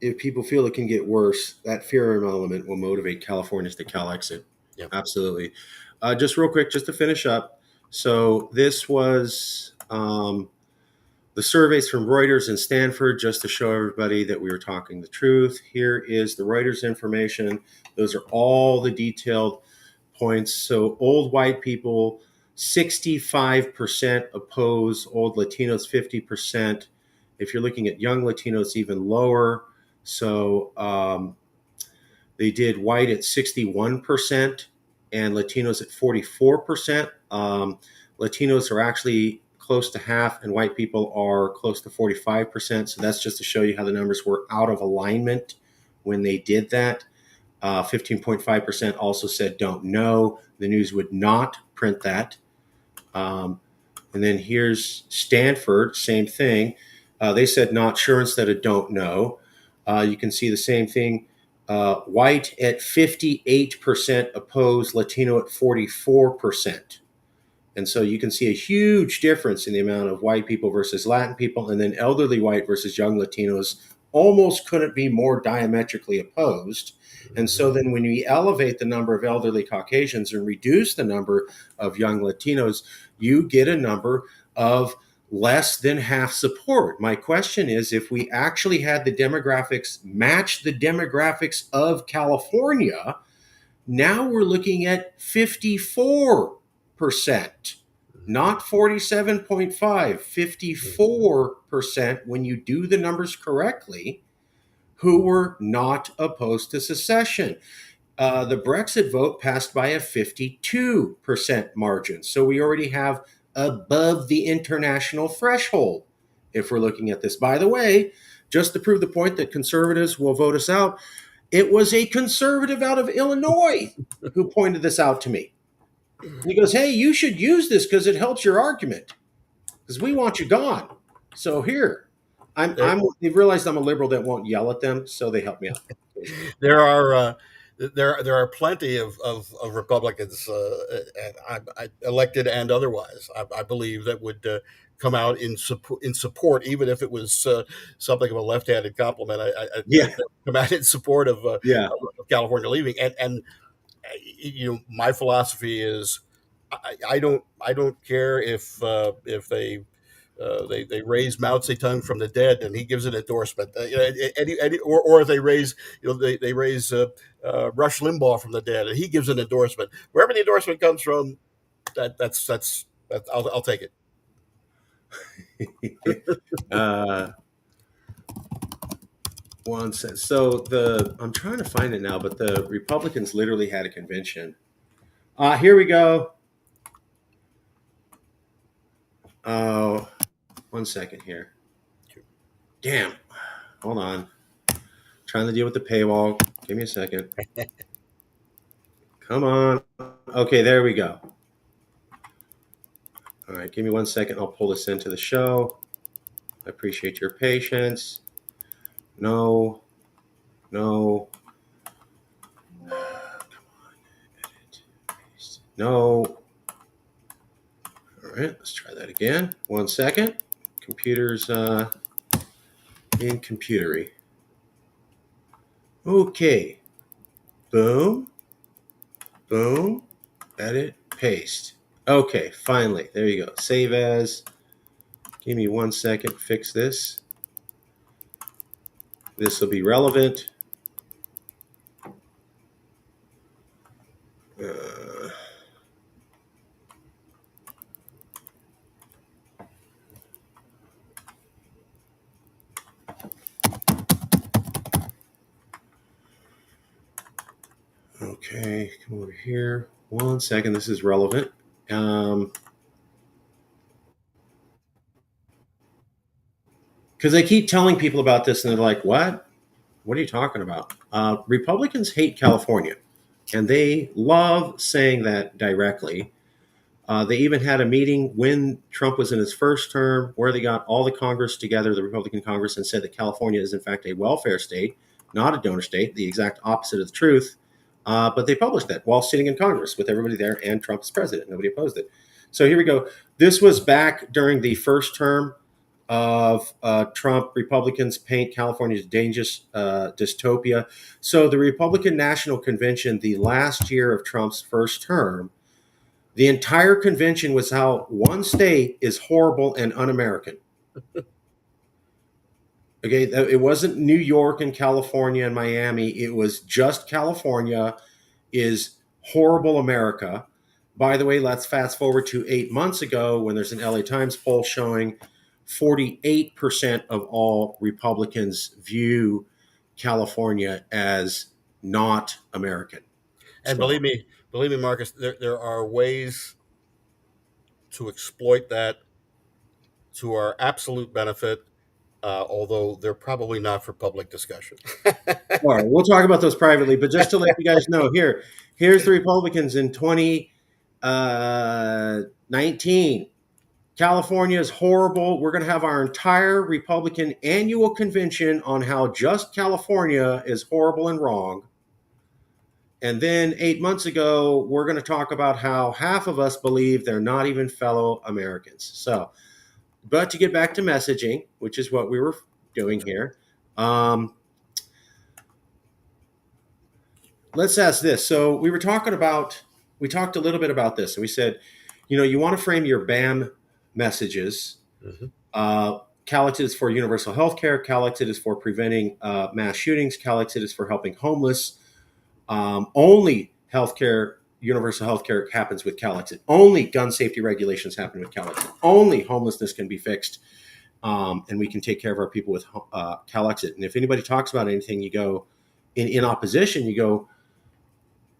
If people feel it can get worse, that fear element will motivate Californians to CalExit. Yeah. Absolutely. Just real quick, just to finish up. So this was the surveys from Reuters and Stanford, just to show everybody that we were talking the truth. Here is the Reuters information. Those are all the detailed points. So old white people, 65% oppose, old Latinos, 50%. If you're looking at young Latinos, even lower. So they did white at 61% and Latinos at 44%. Latinos are actually close to half, and white people are close to 45%. So that's just to show you how the numbers were out of alignment when they did that. 15.5% also said don't know. The news would not print that. And then here's Stanford, same thing. They said not sure instead of don't know. You can see the same thing. White at 58% opposed, Latino at 44%. And so you can see a huge difference in the amount of white people versus Latin people, and then elderly white versus young Latinos almost couldn't be more diametrically opposed. And so then when we elevate the number of elderly Caucasians and reduce the number of young Latinos, you get a number of less than half support. My question is, if we actually had the demographics match the demographics of California, now we're looking at 54%, not 47.5, 54% when you do the numbers correctly, who were not opposed to secession. The Brexit vote passed by a 52% margin. So we already have above the international threshold if we're looking at this. By the way, just to prove the point that conservatives will vote us out, it was a conservative out of Illinois who pointed this out to me. And he goes, hey, you should use this because it helps your argument because we want you gone. So here, they've realized I'm a liberal that won't yell at them, so they help me out. There are there are plenty of Republicans, elected and otherwise, I believe, that would come out in support, even if it was something of a left-handed compliment. Yeah. Come out in support of Yeah. of California leaving, and my philosophy is I don't care if they raise Mao Zedong from the dead and he gives an endorsement, or if they raise they raise Rush Limbaugh from the dead and he gives an endorsement. Wherever the endorsement comes from, that's I'll take it. One second. So I'm trying to find it now, but the Republicans literally had a convention. Here we go. Oh, 1 second here. Damn. Hold on. Trying to deal with the paywall. Give me a second. Come on. Okay, there we go. All right, give me 1 second. I'll pull this into the show. I appreciate your patience. No. Come on. Edit. Paste. No. All right, let's try that again. 1 second. Computer's in computery. Okay. Boom. Boom. Edit. Paste. Okay, finally. There you go. Save as. Give me 1 second. Fix this. This will be relevant. Okay, come over here. 1 second. This is relevant. Because I keep telling people about this, and they're like, "What? What are you talking about?" Republicans hate California. And they love saying that directly. They even had a meeting when Trump was in his first term where they got all the Congress together, the Republican Congress, and said that California is, in fact, a welfare state, not a donor state, the exact opposite of the truth. But they published that while sitting in Congress with everybody there and Trump as president. Nobody opposed it. So here we go. This was back during the first term of Trump. Republicans paint California as dangerous dystopia. So the Republican National Convention, the last year of Trump's first term, the entire convention was how one state is horrible and un-American. Okay, it wasn't New York and California and Miami. It was just California is horrible America. By the way, let's fast forward to 8 months ago when there's an LA Times poll showing 48% of all Republicans view California as not American. And So, believe me, Marcus, there are ways to exploit that to our absolute benefit, although they're probably not for public discussion. all right, we'll talk about those privately, but just to let you guys know, here's the Republicans in 2019. California is horrible. We're going to have our entire Republican annual convention on how just California is horrible and wrong. And then 8 months ago, we're going to talk about how half of us believe they're not even fellow Americans. So, but to get back to messaging, which is what we were doing here, let's ask this. So we talked a little bit about this, and we said, you want to frame your BAM messages. Mhm. CalExit is for universal health care. CalExit is for preventing mass shootings. CalExit is for helping homeless. Only healthcare, universal healthcare happens with CalExit. Only gun safety regulations happen with CalExit. Only homelessness can be fixed, and we can take care of our people with CalExit. And if anybody talks about anything, you go in opposition. You go,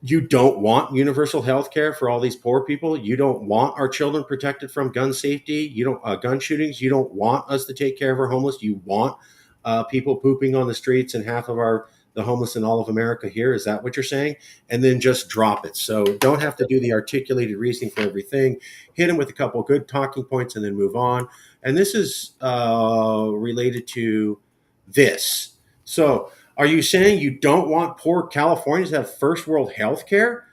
you don't want universal health care for all these poor people. You don't want our children protected from gun safety. You don't gun shootings. You don't want us to take care of our homeless. You want people pooping on the streets and half of the homeless in all of America here. Is that what you're saying? And then just drop it. So don't have to do the articulated reasoning for everything. Hit them with a couple of good talking points and then move on. And this is related to this. So are you saying you don't want poor Californians to have first world health care?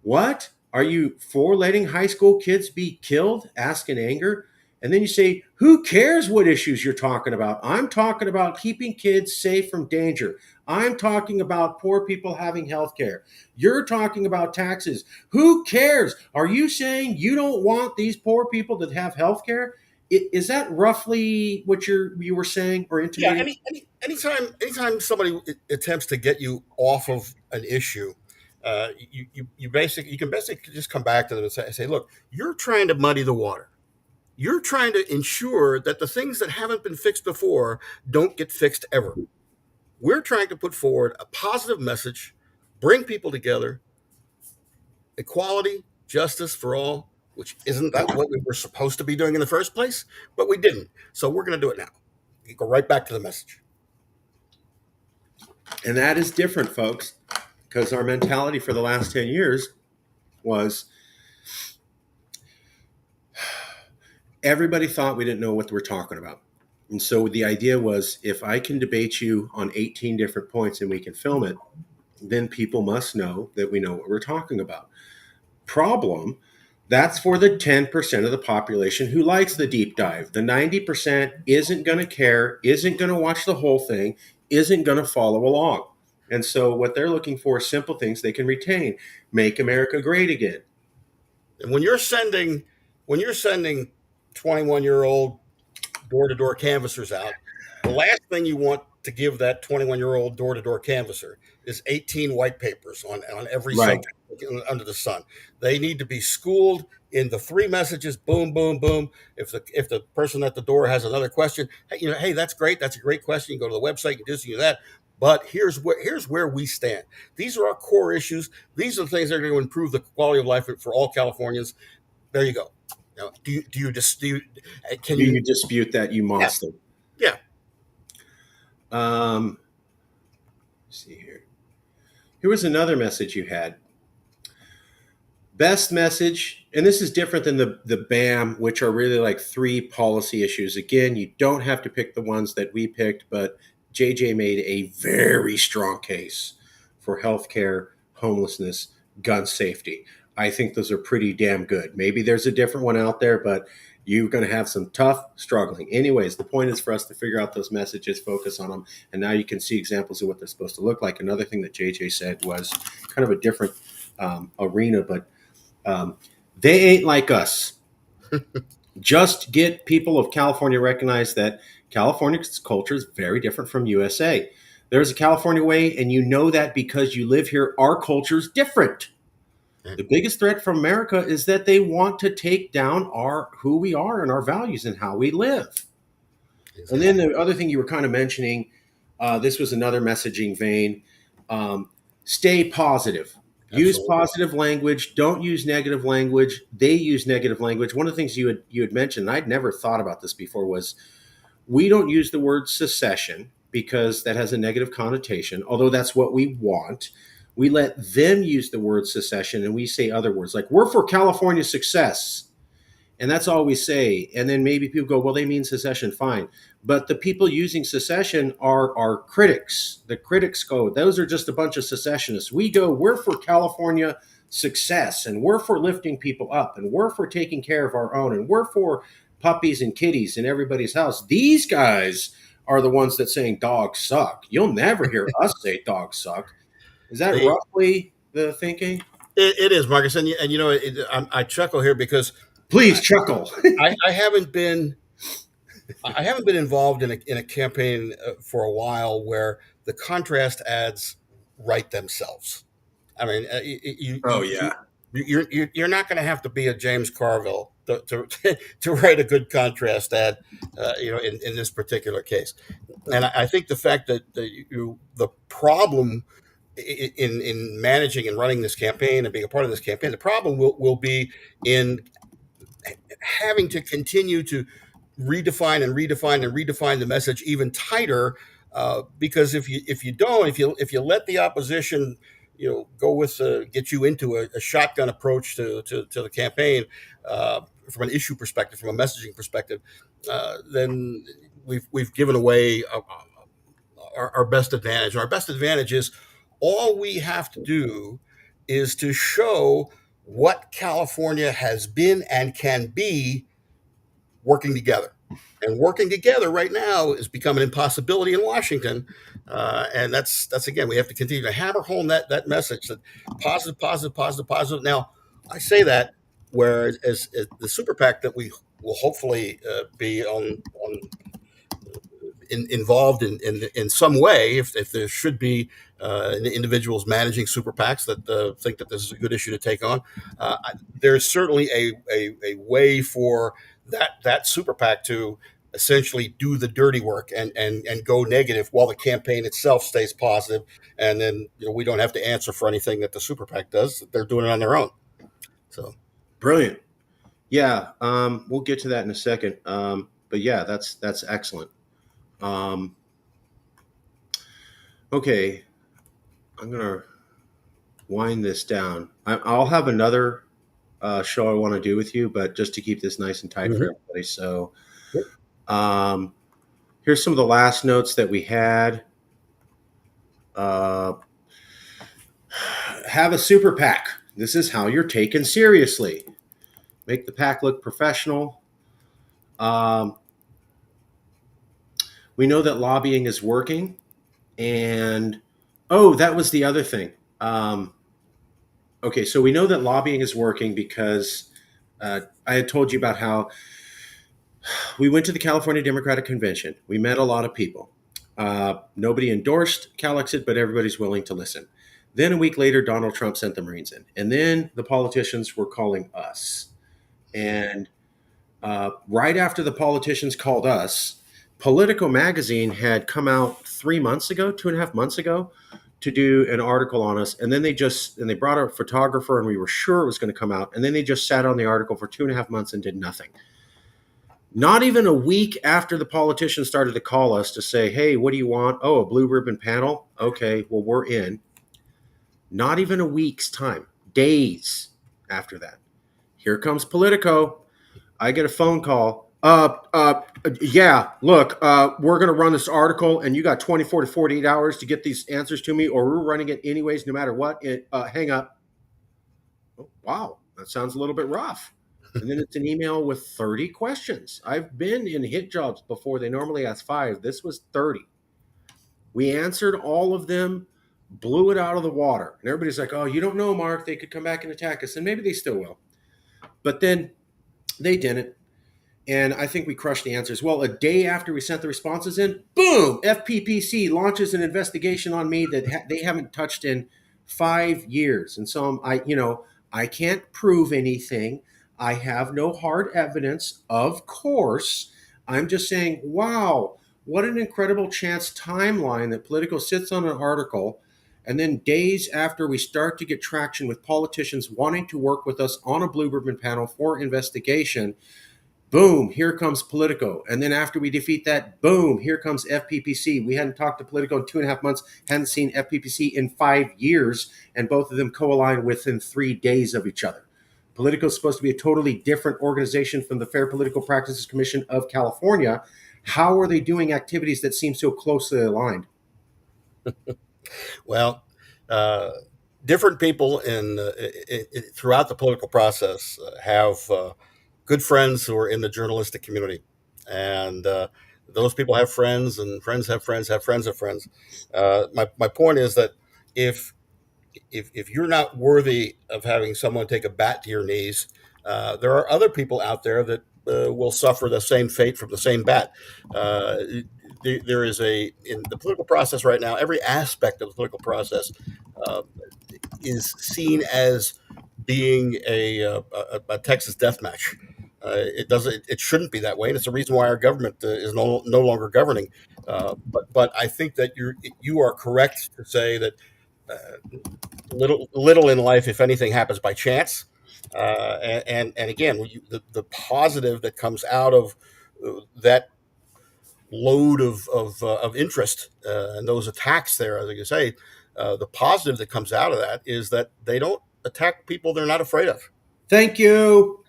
What? Are you for letting high school kids be killed? Ask in anger. And then you say, who cares what issues you're talking about? I'm talking about keeping kids safe from danger. I'm talking about poor people having health care. You're talking about taxes. Who cares? Are you saying you don't want these poor people to have health care? Is that roughly what you were saying or Yeah, intimating? anytime somebody attempts to get you off of an issue, you can basically just come back to them and say, look, you're trying to muddy the water. You're trying to ensure that the things that haven't been fixed before don't get fixed ever. We're trying to put forward a positive message, bring people together, equality, justice for all, which isn't that what we were supposed to be doing in the first place, but we didn't. So we're going to do it now. You go right back to the message. And that is different, folks, because our mentality for the last 10 years was everybody thought we didn't know what we're talking about. And so the idea was if I can debate you on 18 different points and we can film it, then people must know that we know what we're talking about. Problem, that's for the 10% of the population who likes the deep dive. The 90% isn't going to care, isn't going to watch the whole thing, isn't going to follow along. And so what they're looking for is simple things they can retain. Make America great again. And when you're sending 21-year-old door-to-door canvassers out, the last thing you want to give that 21-year-old door-to-door canvasser is 18 white papers on every Right. subject under the sun. They need to be schooled in the three messages, boom, boom, boom. If the person at the door has another question, hey, hey, that's great. That's a great question. You go to the website, you do this, you do that. But here's where we stand. These are our core issues. These are the things that are going to improve the quality of life for all Californians. There you go. Can Do you? you dispute that, you Yeah, monster? yeah. Let's see here. Here was another message you had. best message, and this is different than the BAM, which are really like three policy issues. Again, you don't have to pick the ones that we picked, but JJ made a very strong case for healthcare, homelessness, gun safety. I think those are pretty damn good. Maybe there's a different one out there, but you're going to have some tough struggling. Anyways, the point is for us to figure out those messages, focus on them, and now you can see examples of what they're supposed to look like. Another thing that JJ said was kind of a different arena, but they ain't like us. Just get people of California recognize that California's culture is very different from USA. There's a California way, and you know that because you live here. Our culture is different. The biggest threat from America is that they want to take down our who we are and our values and how we live. And then the other thing you were kind of mentioning, this was another messaging vein. Stay positive. Use Absolutely. positive language. Don't use negative language. They use negative language. One of the things you had mentioned, and I'd never thought about this before, was we don't use the word secession because that has a negative connotation, although that's what we want. We let them use the word secession and we say other words like, we're for California success. And that's all we say. And then maybe people go, well, they mean secession, fine. But the people using secession are critics. The critics go, those are just a bunch of secessionists. We go, we're for California success, and we're for lifting people up, and we're for taking care of our own, and we're for puppies and kitties in everybody's house. These guys are the ones that saying dogs suck. You'll never hear us say dogs suck. Is that They, roughly the thinking? it is, Marcus, and I chuckle here because Please chuckle. I haven't been involved in a campaign for a while where the contrast ads write themselves. I mean, Oh yeah. you're not going to have to be a James Carville to write a good contrast ad, in this particular case. And I think the fact that the problem in managing and running this campaign and being a part of this campaign, the problem will be in having to continue to redefine and redefine and redefine the message even tighter. Because if you let the opposition go with get you into a shotgun approach to the campaign, from an issue perspective, from a messaging perspective, then we've given away our best advantage. And our best advantage is all we have to do is to show what California has been and can be working together. And working together right now has become an impossibility in Washington. And that's again, we have to continue to hammer home that message that positive, positive, positive, positive. Now, I say that whereas as the super PAC that we will hopefully be involved in some way, if there should be individuals managing super PACs that think that this is a good issue to take on, there's certainly a way for that super PAC to essentially do the dirty work and go negative while the campaign itself stays positive, and then we don't have to answer for anything that the super PAC does. They're doing it on their own. So Brilliant. Yeah, we'll get to that in a second. But yeah, that's excellent. Um, okay, I'm gonna wind this down. I'll have another show I want to do with you, but just to keep this nice and tight for mhm. everybody. So, um, here's some of the last notes that we had. Uh, have a super PAC. This is how you're taken seriously. Make the PAC look professional. Um, we know that lobbying is working. And oh, that was the other thing. Okay, so we know that lobbying is working because I had told you about how we went to the California Democratic Convention. We met a lot of people. Nobody endorsed CalExit, but everybody's willing to listen. Then a week later, Donald Trump sent the Marines in. And then the politicians were calling us. And right after the politicians called us, Politico magazine had come out 3 months ago, 2.5 months ago, to do an article on us. And then they brought a photographer, and we were sure it was going to come out. And then they just sat on the article for 2.5 months and did nothing. Not even a week after the politicians started to call us to say, hey, what do you want? Oh, a blue ribbon panel? Okay, well, we're in. Not even a week's time, days after that. Here comes Politico. I get a phone call. Yeah, look, we're going to run this article, and you got 24 to 48 hours to get these answers to me, or we're running it anyways, no matter what. Hang up. Oh, wow, that sounds a little bit rough. And then it's an email with 30 questions. I've been in hit jobs before. They normally ask five. This was 30. We answered all of them, blew it out of the water. And everybody's like, oh, you don't know, Mark. They could come back and attack us. And maybe they still will. But then they didn't. And I think we crushed the answers. Well, a day after we sent the responses in, boom, FPPC launches an investigation on me that they haven't touched in 5 years. And so I can't prove anything. I have no hard evidence, of course. I'm just saying, wow, what an incredible chance timeline that Politico sits on an article. And then days after we start to get traction with politicians wanting to work with us on a blue ribbon panel for investigation, boom, here comes Politico. And then after we defeat that, boom, here comes FPPC. We hadn't talked to Politico in 2.5 months, hadn't seen FPPC in 5 years, and both of them co-aligned within 3 days of each other. Politico is supposed to be a totally different organization from the Fair Political Practices Commission of California. How are they doing activities that seem so closely aligned? Well, different people throughout the political process have good friends who are in the journalistic community, and those people have friends, and friends have friends, have friends of friends. My point is that if if you're not worthy of having someone take a bat to your knees, there are other people out there that will suffer the same fate from the same bat. Uh, there is in the political process right now. Every aspect of the political process uh, is seen as being a Texas death match. It doesn't. It shouldn't be that way, and it's the reason why our government is no longer governing. But I think that you are correct to say that little in life, if anything, happens by chance. And again, the positive that comes out of that load of interest and those attacks there, as you say, the positive that comes out of that is that they don't attack people they're not afraid of. Thank you.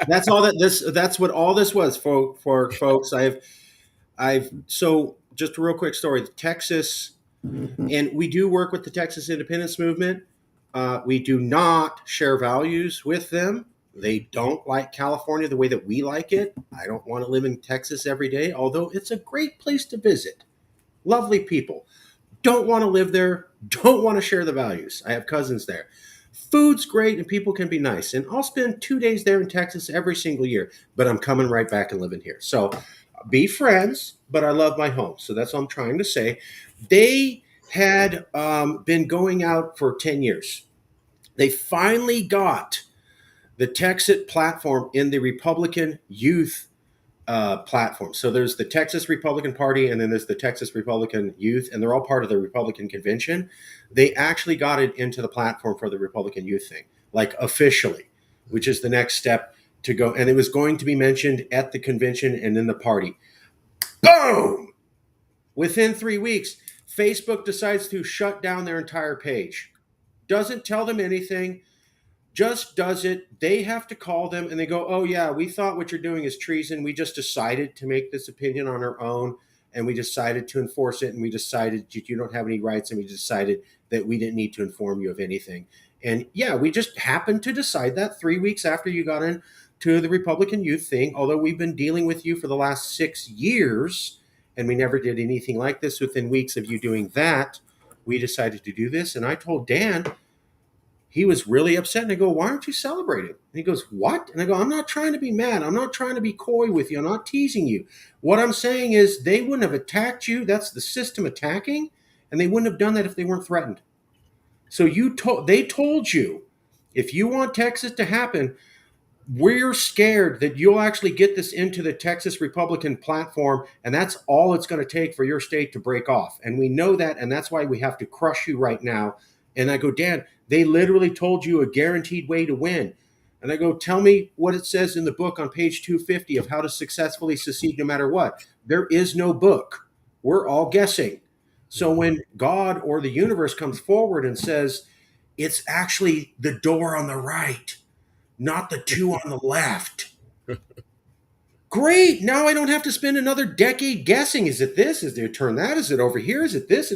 That's all that this. That's what all this was for folks. I've so just a real quick story. Texas, and we do work with the Texas independence movement. We do not share values with them. They don't like California the way that we like it. I don't want to live in Texas every day, although it's a great place to visit. Lovely people. Don't want to live there. Don't want to share the values. I have cousins there. Food's great and people can be nice. And I'll spend 2 days there in Texas every single year, but I'm coming right back and living here. So be friends, but I love my home. So that's what I'm trying to say. They had been going out for 10 years. They finally got the Texit platform in the Republican youth platform. So there's the Texas Republican Party, and then there's the Texas Republican Youth, and they're all part of the Republican convention. They actually got it into the platform for the Republican Youth thing, like officially, which is the next step to go. And it was going to be mentioned at the convention and in the party. Boom! Within 3 weeks, Facebook decides to shut down their entire page. Doesn't tell them anything, just does it. They have to call them and they go, oh, yeah, we thought what you're doing is treason. We just decided to make this opinion on our own and we decided to enforce it. And we decided you don't have any rights. And we decided that we didn't need to inform you of anything. And yeah, we just happened to decide that 3 weeks after you got into the Republican youth thing, although we've been dealing with you for the last 6 years and we never did anything like this. Within weeks of you doing that, we decided to do this. And I told Dan, he was really upset. And I go, why aren't you celebrating? And he goes, what? And I go, I'm not trying to be mad. I'm not trying to be coy with you. I'm not teasing you. What I'm saying is they wouldn't have attacked you. That's the system attacking. And they wouldn't have done that if they weren't threatened. So they told you, if you want Texas to happen, we're scared that you'll actually get this into the Texas Republican platform, and that's all it's going to take for your state to break off. And we know that, and that's why we have to crush you right now. And I go, Dan, they literally told you a guaranteed way to win. And I go, tell me what it says in the book on page 250 of how to successfully succeed no matter what. There is no book. We're all guessing. So when God or the universe comes forward and says, It's actually the door on the right, not the two on the left. Great. Now I don't have to spend another decade guessing. Is it this? Is there turn that? Is it over here? Is it this?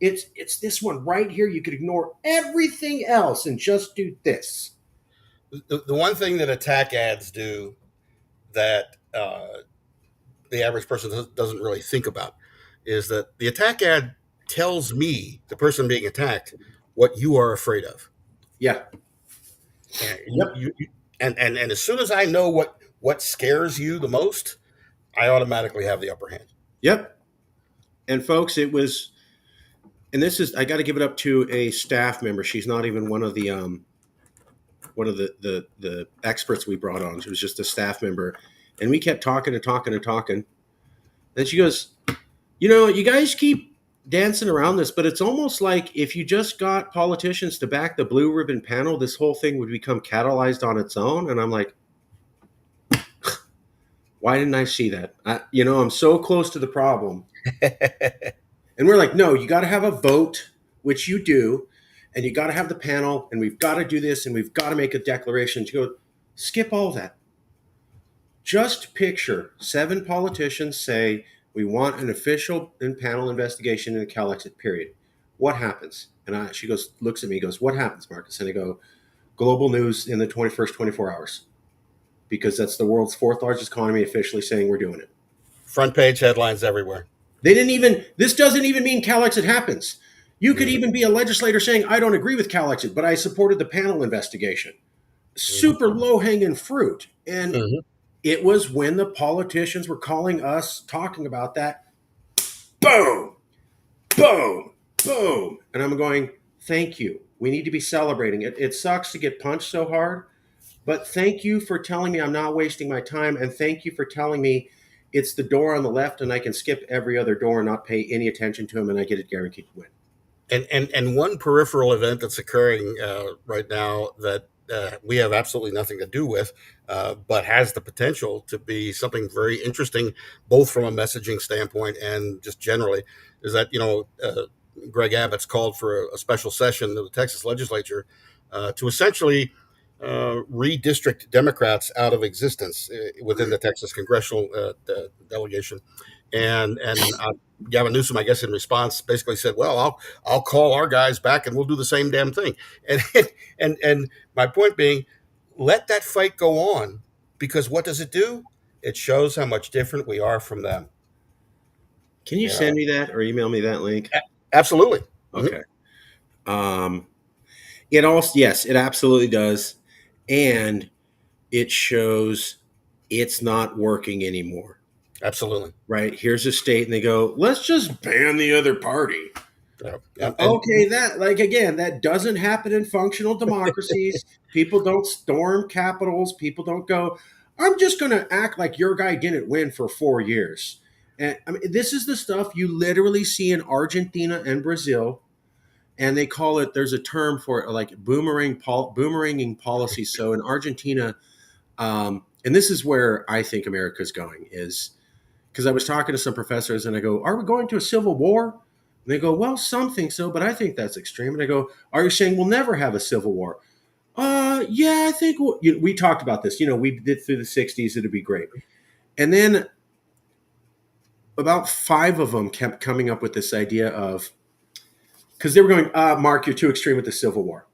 It's this one right here. You could ignore everything else and just do this. The one thing that attack ads do that the average person doesn't really think about is that the attack ad tells me, the person being attacked, what you are afraid of. Yeah. And Yep. and as soon as I know what scares you the most, I automatically have the upper hand. Yep. And folks, it was, and this is, I got to give it up to a staff member. She's not even one of the experts we brought on. She was just a staff member, and we kept talking and talking and talking. Then she goes, you guys keep dancing around this, but it's almost like if you just got politicians to back the blue ribbon panel, this whole thing would become catalyzed on its own. And I'm like, why didn't I see that? I'm so close to the problem. And we're like, no, you got to have a vote, which you do, and you got to have the panel, and we've got to do this, and we've got to make a declaration. To go, skip all that. Just picture 7 politicians say we want an official and panel investigation in the CalExit period. What happens? And she goes, looks at me, goes, what happens, Marcus? And I go, global news in the 21st 24 hours, because that's the world's 4th largest economy officially saying we're doing it. Front page headlines everywhere. This doesn't even mean CalExit happens. You could even be a legislator saying, I don't agree with CalExit, but I supported the panel investigation. Super low hanging fruit. And it was when the politicians were calling us, talking about that, boom, boom, boom. And I'm going, thank you. We need to be celebrating it. It sucks to get punched so hard, but thank you for telling me I'm not wasting my time. And thank you for telling me it's the door on the left and I can skip every other door and not pay any attention to them and I get a guaranteed win. And one peripheral event that's occurring right now that we have absolutely nothing to do with, but has the potential to be something very interesting, both from a messaging standpoint and just generally, is that Greg Abbott's called for a special session of the Texas legislature to essentially redistrict Democrats out of existence within the Texas congressional delegation. And Gavin Newsom, I guess, in response, basically said, "Well, I'll call our guys back, and we'll do the same damn thing." And my point being, let that fight go on, because what does it do? It shows how much different we are from them. Can you send me that or email me that link? Absolutely. Okay. It also, yes, it absolutely does, and it shows it's not working anymore. Absolutely. Right. Here's a state, and they go, let's just ban the other party. Yeah. Okay, that doesn't happen in functional democracies. People don't storm capitals. People don't go, I'm just going to act like your guy didn't win for 4 years. And I mean, this is the stuff you literally see in Argentina and Brazil. And they call it, there's a term for it, like boomeranging policy. So in Argentina, and this is where I think America's going, is because I was talking to some professors and I go, are we going to a civil war? And they go, well, some think so, but I think that's extreme. And I go, are you saying we'll never have a civil war? Yeah, I think we talked about this. We did through the 60s. It'd be great. And then about 5 of them kept coming up with this idea of, because they were going, Mark, you're too extreme with the Civil War.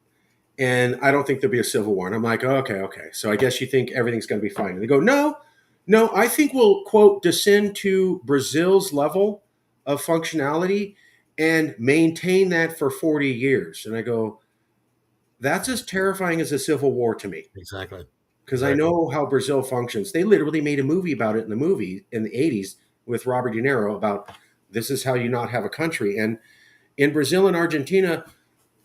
And I don't think there'll be a civil war. And I'm like, okay. So I guess you think everything's going to be fine. And they go, no, I think we'll, quote, descend to Brazil's level of functionality and maintain that for 40 years. And I go, that's as terrifying as a civil war to me. Exactly. Because I know how Brazil functions. They literally made a movie about it in the 80s with Robert De Niro about this is how you not have a country. And in Brazil and Argentina,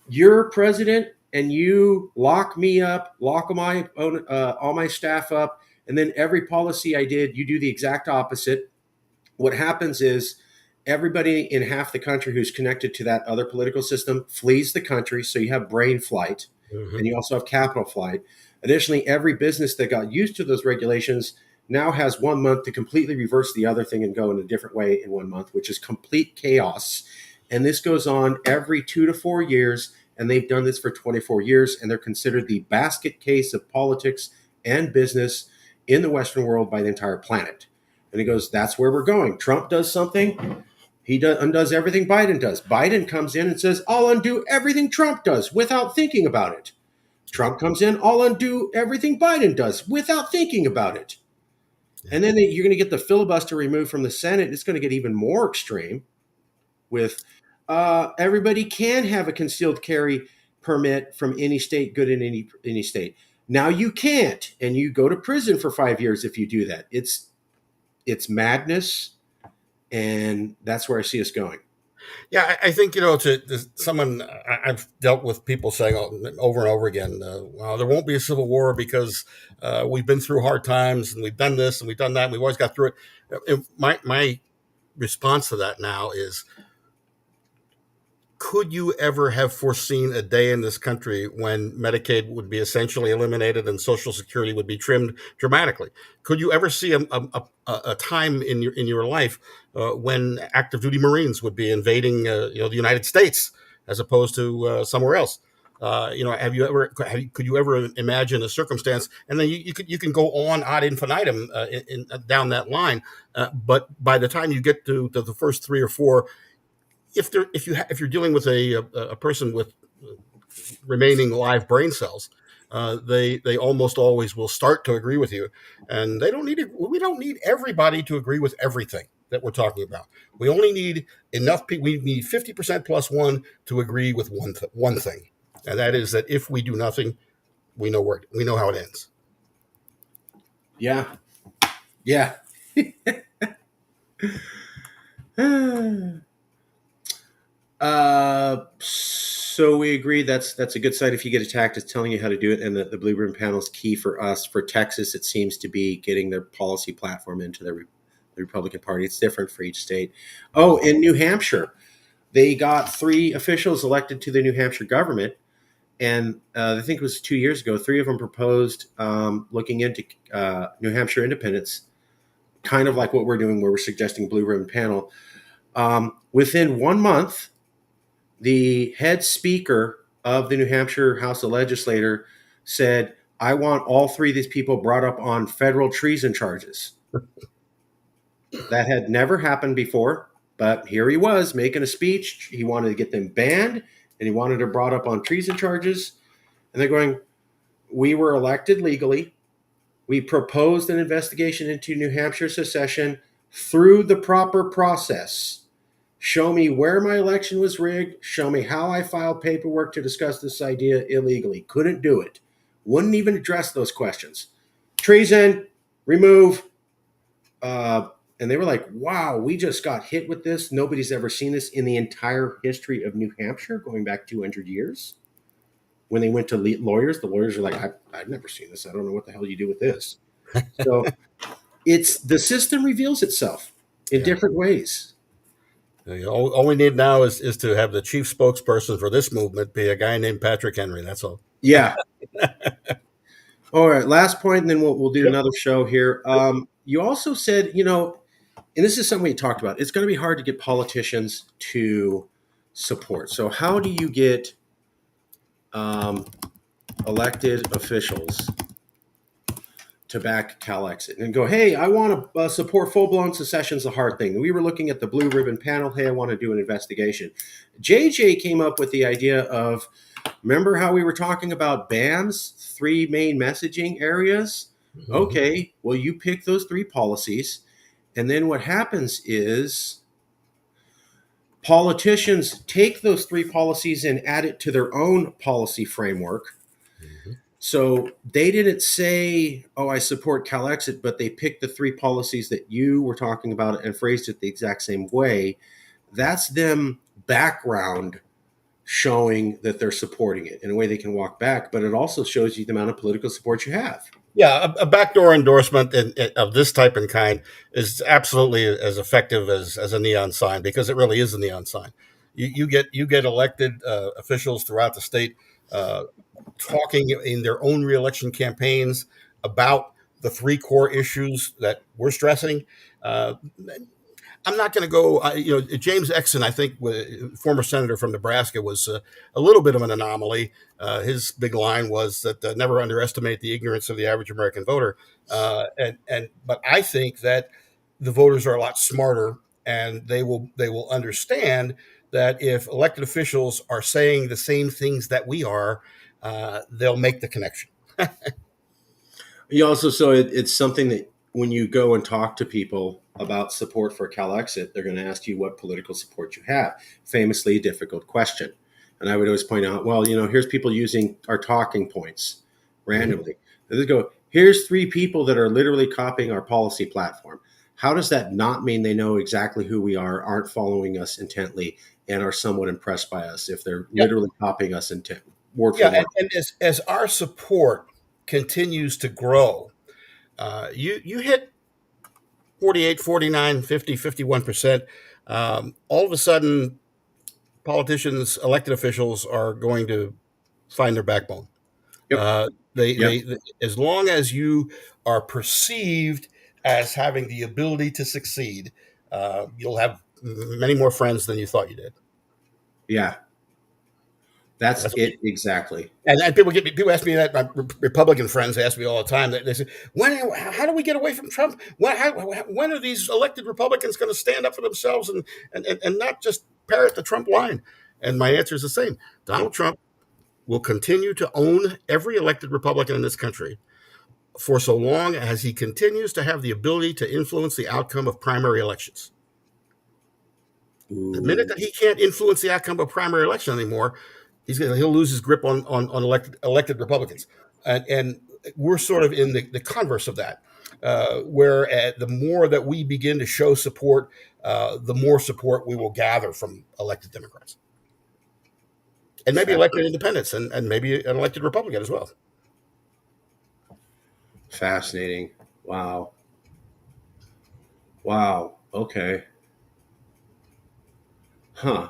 you're president and you lock me up, lock all my staff up, and then every policy I did, you do the exact opposite. What happens is everybody in half the country who's connected to that other political system flees the country, so you have brain flight, and you also have capital flight. Additionally, every business that got used to those regulations now has 1 month to completely reverse the other thing and go in a different way in 1 month, which is complete chaos. And this goes on every 2 to 4 years. and they've done this for 24 years, and they're considered the basket case of politics and business in the Western world by the entire planet. And he goes, that's where we're going. Trump does something, he undoes everything Biden does. Biden comes in and says, I'll undo everything Trump does without thinking about it. Trump comes in, I'll undo everything Biden does without thinking about it. And then you're going to get the filibuster removed from the Senate. It's going to get even more extreme with everybody can have a concealed carry permit from any state, good in any state. Now you can't, and you go to prison for 5 years if you do that. It's madness, and that's where I see us going. Yeah, I think to someone I've dealt with people saying over and over again, well, there won't be a civil war because we've been through hard times and we've done this and we've done that and we've always got through it. My response to that now is, could you ever have foreseen a day in this country when Medicaid would be essentially eliminated and Social Security would be trimmed dramatically? Could you ever see a time in your life when active duty Marines would be invading the United States as opposed to somewhere else? Could you ever imagine a circumstance? And then you can go on ad infinitum down that line. But by the time you get to the first three or four, if you're dealing with a person with remaining live brain cells, they almost always will start to agree with you, and they don't need it. We don't need everybody to agree with everything that we're talking about. We only need enough people. We need 50% plus one to agree with one thing, and that is that if we do nothing, we know how it ends. Yeah, yeah. So we agree that's a good site if you get attacked. It's telling you how to do it, and the blue ribbon panel is key for us. For Texas, it seems to be getting their policy platform into the Republican Party. It's different for each state. Oh, in New Hampshire, they got 3 officials elected to the New Hampshire government, and I think it was 2 years ago. 3 of them proposed looking into New Hampshire independence, kind of like what we're doing, where we're suggesting blue ribbon panel. Within 1 month, the head speaker of the New Hampshire House of Legislature said, I want all 3 of these people brought up on federal treason charges. That had never happened before, but here he was making a speech. He wanted to get them banned, and he wanted them brought up on treason charges. And they're going, we were elected legally. We proposed an investigation into New Hampshire secession through the proper process. Show me where my election was rigged. Show me how I filed paperwork to discuss this idea illegally. Couldn't do it. Wouldn't even address those questions. Treason, remove. And they were like, wow, we just got hit with this. Nobody's ever seen this in the entire history of New Hampshire, going back 200 years. When they went to lawyers, the lawyers are like, I've never seen this. I don't know what the hell you do with this. So it's the system reveals itself in different ways. All we need now is to have the chief spokesperson for this movement be a guy named Patrick Henry. That's all. Yeah. All right. Last point, and then we'll do another show here. You also said, and this is something we talked about. It's going to be hard to get politicians to support. So how do you get elected officials to back CalExit and go, hey, I want to support full-blown secession's the hard thing. We were looking at the blue ribbon panel. Hey, I want to do an investigation. JJ came up with the idea of, remember how we were talking about BAM's 3 main messaging areas? Mm-hmm. Okay, well, you pick those 3 policies, and then what happens is politicians take those 3 policies and add it to their own policy framework. Mm-hmm. So they didn't say, oh, I support CalExit, but they picked the 3 policies that you were talking about and phrased it the exact same way. That's them background showing that they're supporting it in a way they can walk back, but it also shows you the amount of political support you have. Yeah, a backdoor endorsement of this type and kind is absolutely as effective as a neon sign, because it really is a neon sign. You get elected officials throughout the state talking in their own reelection campaigns about the 3 core issues that we're stressing. I'm not going to go. James Exon, I think, former senator from Nebraska, was a little bit of an anomaly. His big line was that never underestimate the ignorance of the average American voter. But I think that the voters are a lot smarter, and they will understand that if elected officials are saying the same things that we are, they'll make the connection. You also, so it's something that when you go and talk to people about support for CalExit, they're going to ask you what political support you have. Famously, a difficult question. And I would always point out, well, here's people using our talking points Mhm. randomly. They go, here's three people that are literally copying our policy platform. How does that not mean they know exactly who we are, aren't following us intently, and are somewhat impressed by us if they're Yeah, literally copying us intent, word for yeah, word? and as our support continues to grow, you hit 48, 49, 50, 51%. All of a sudden, politicians, elected officials are going to find their backbone. Yep. Yep. As long as you are perceived as having the ability to succeed, you'll have many more friends than you thought you did. Yeah. That's That's it exactly. And people ask me that. My Republican friends ask me all the time. They say, How do we get away from Trump? When are these elected Republicans going to stand up for themselves and not just parrot the Trump line?" And my answer is the same. Donald Trump will continue to own every elected Republican in this country for so long as he continues to have the ability to influence the outcome of primary elections. The minute Ooh, that he can't influence the outcome of a primary election anymore, he'll lose his grip on elected Republicans, and we're sort of in the converse of that, where the more that we begin to show support, the more support we will gather from elected Democrats, and maybe fa- elected independents, and maybe an elected Republican as well. fascinating. Wow. Wow. Okay. Huh.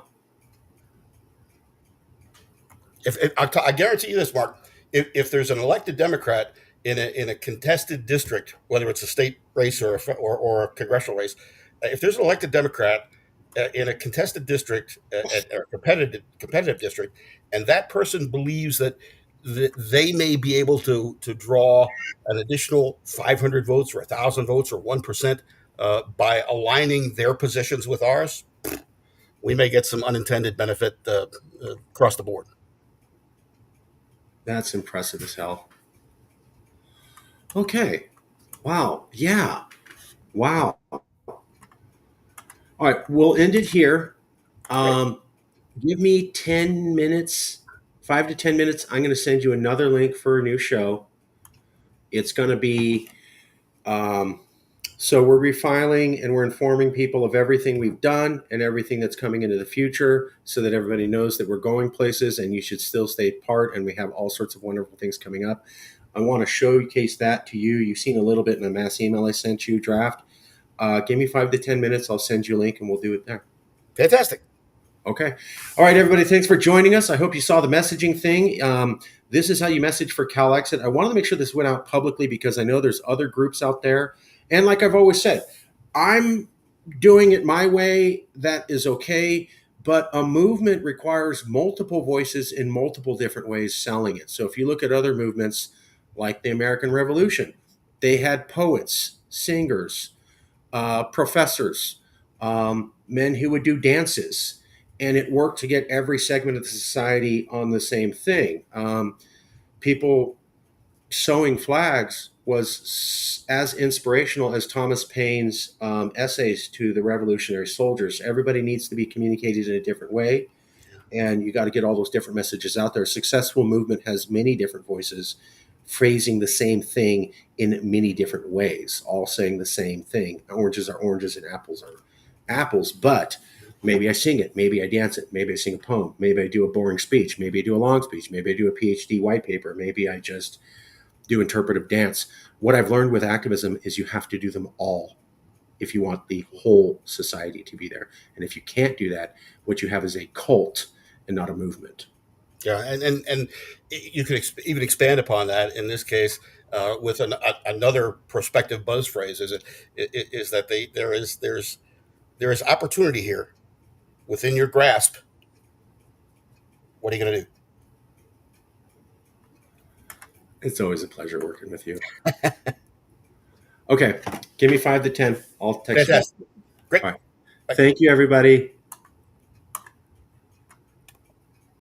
I guarantee you this, Mark, if there's an elected Democrat in a contested district, whether it's a state race or a congressional race, if there's an elected Democrat in a contested district, or a competitive district, and that person believes that they may be able to draw an additional 500 votes or 1,000 votes or 1% by aligning their positions with ours, we may get some unintended benefit across the board. That's impressive as hell. Okay. Wow. Yeah. Wow. All right. We'll end it here. Great. Um, give me 10 minutes, 5 to 10 minutes. I'm going to send you another link for a new show. It's going to be, um, so we're refiling and we're informing people of everything we've done and everything that's coming into the future so that everybody knows that we're going places and you should still stay part and we have all sorts of wonderful things coming up. I want to showcase that to you. You've seen a little bit in a mass email I sent you draft. Give me 5 to 10 minutes. I'll send you a link and we'll do it there. Fantastic. Okay. All right, everybody. Thanks for joining us. I hope you saw the messaging thing. This is how you message for CalExit. I wanted to make sure this went out publicly because I know there's other groups out there. And like I've always said, I'm doing it my way. That is okay. But a movement requires multiple voices in multiple different ways selling it. So if you look at other movements like the American Revolution, they had poets, singers, professors, men who would do dances, and it worked to get every segment of the society on the same thing. People sewing flags was as inspirational as Thomas Paine's essays to the revolutionary soldiers. Everybody needs to be communicated in a different way, and you got to get all those different messages out there. A successful movement has many different voices phrasing the same thing in many different ways, all saying the same thing. Oranges are oranges and apples are apples, but maybe I sing it, maybe I dance it, maybe I sing a poem, maybe I do a boring speech, maybe I do a long speech, maybe I do a PhD white paper, maybe I just do interpretive dance. What I've learned with activism is you have to do them all if you want the whole society to be there. And if you can't do that, what you have is a cult and not a movement. Yeah, and you could even expand upon that in this case with another prospective buzz phrase. Is that there's There is opportunity here within your grasp. What are you going to do? It's always a pleasure working with you. Okay, give me 5 to 10. I'll text you back. Fantastic. Great. All right. Bye. Thank you, everybody.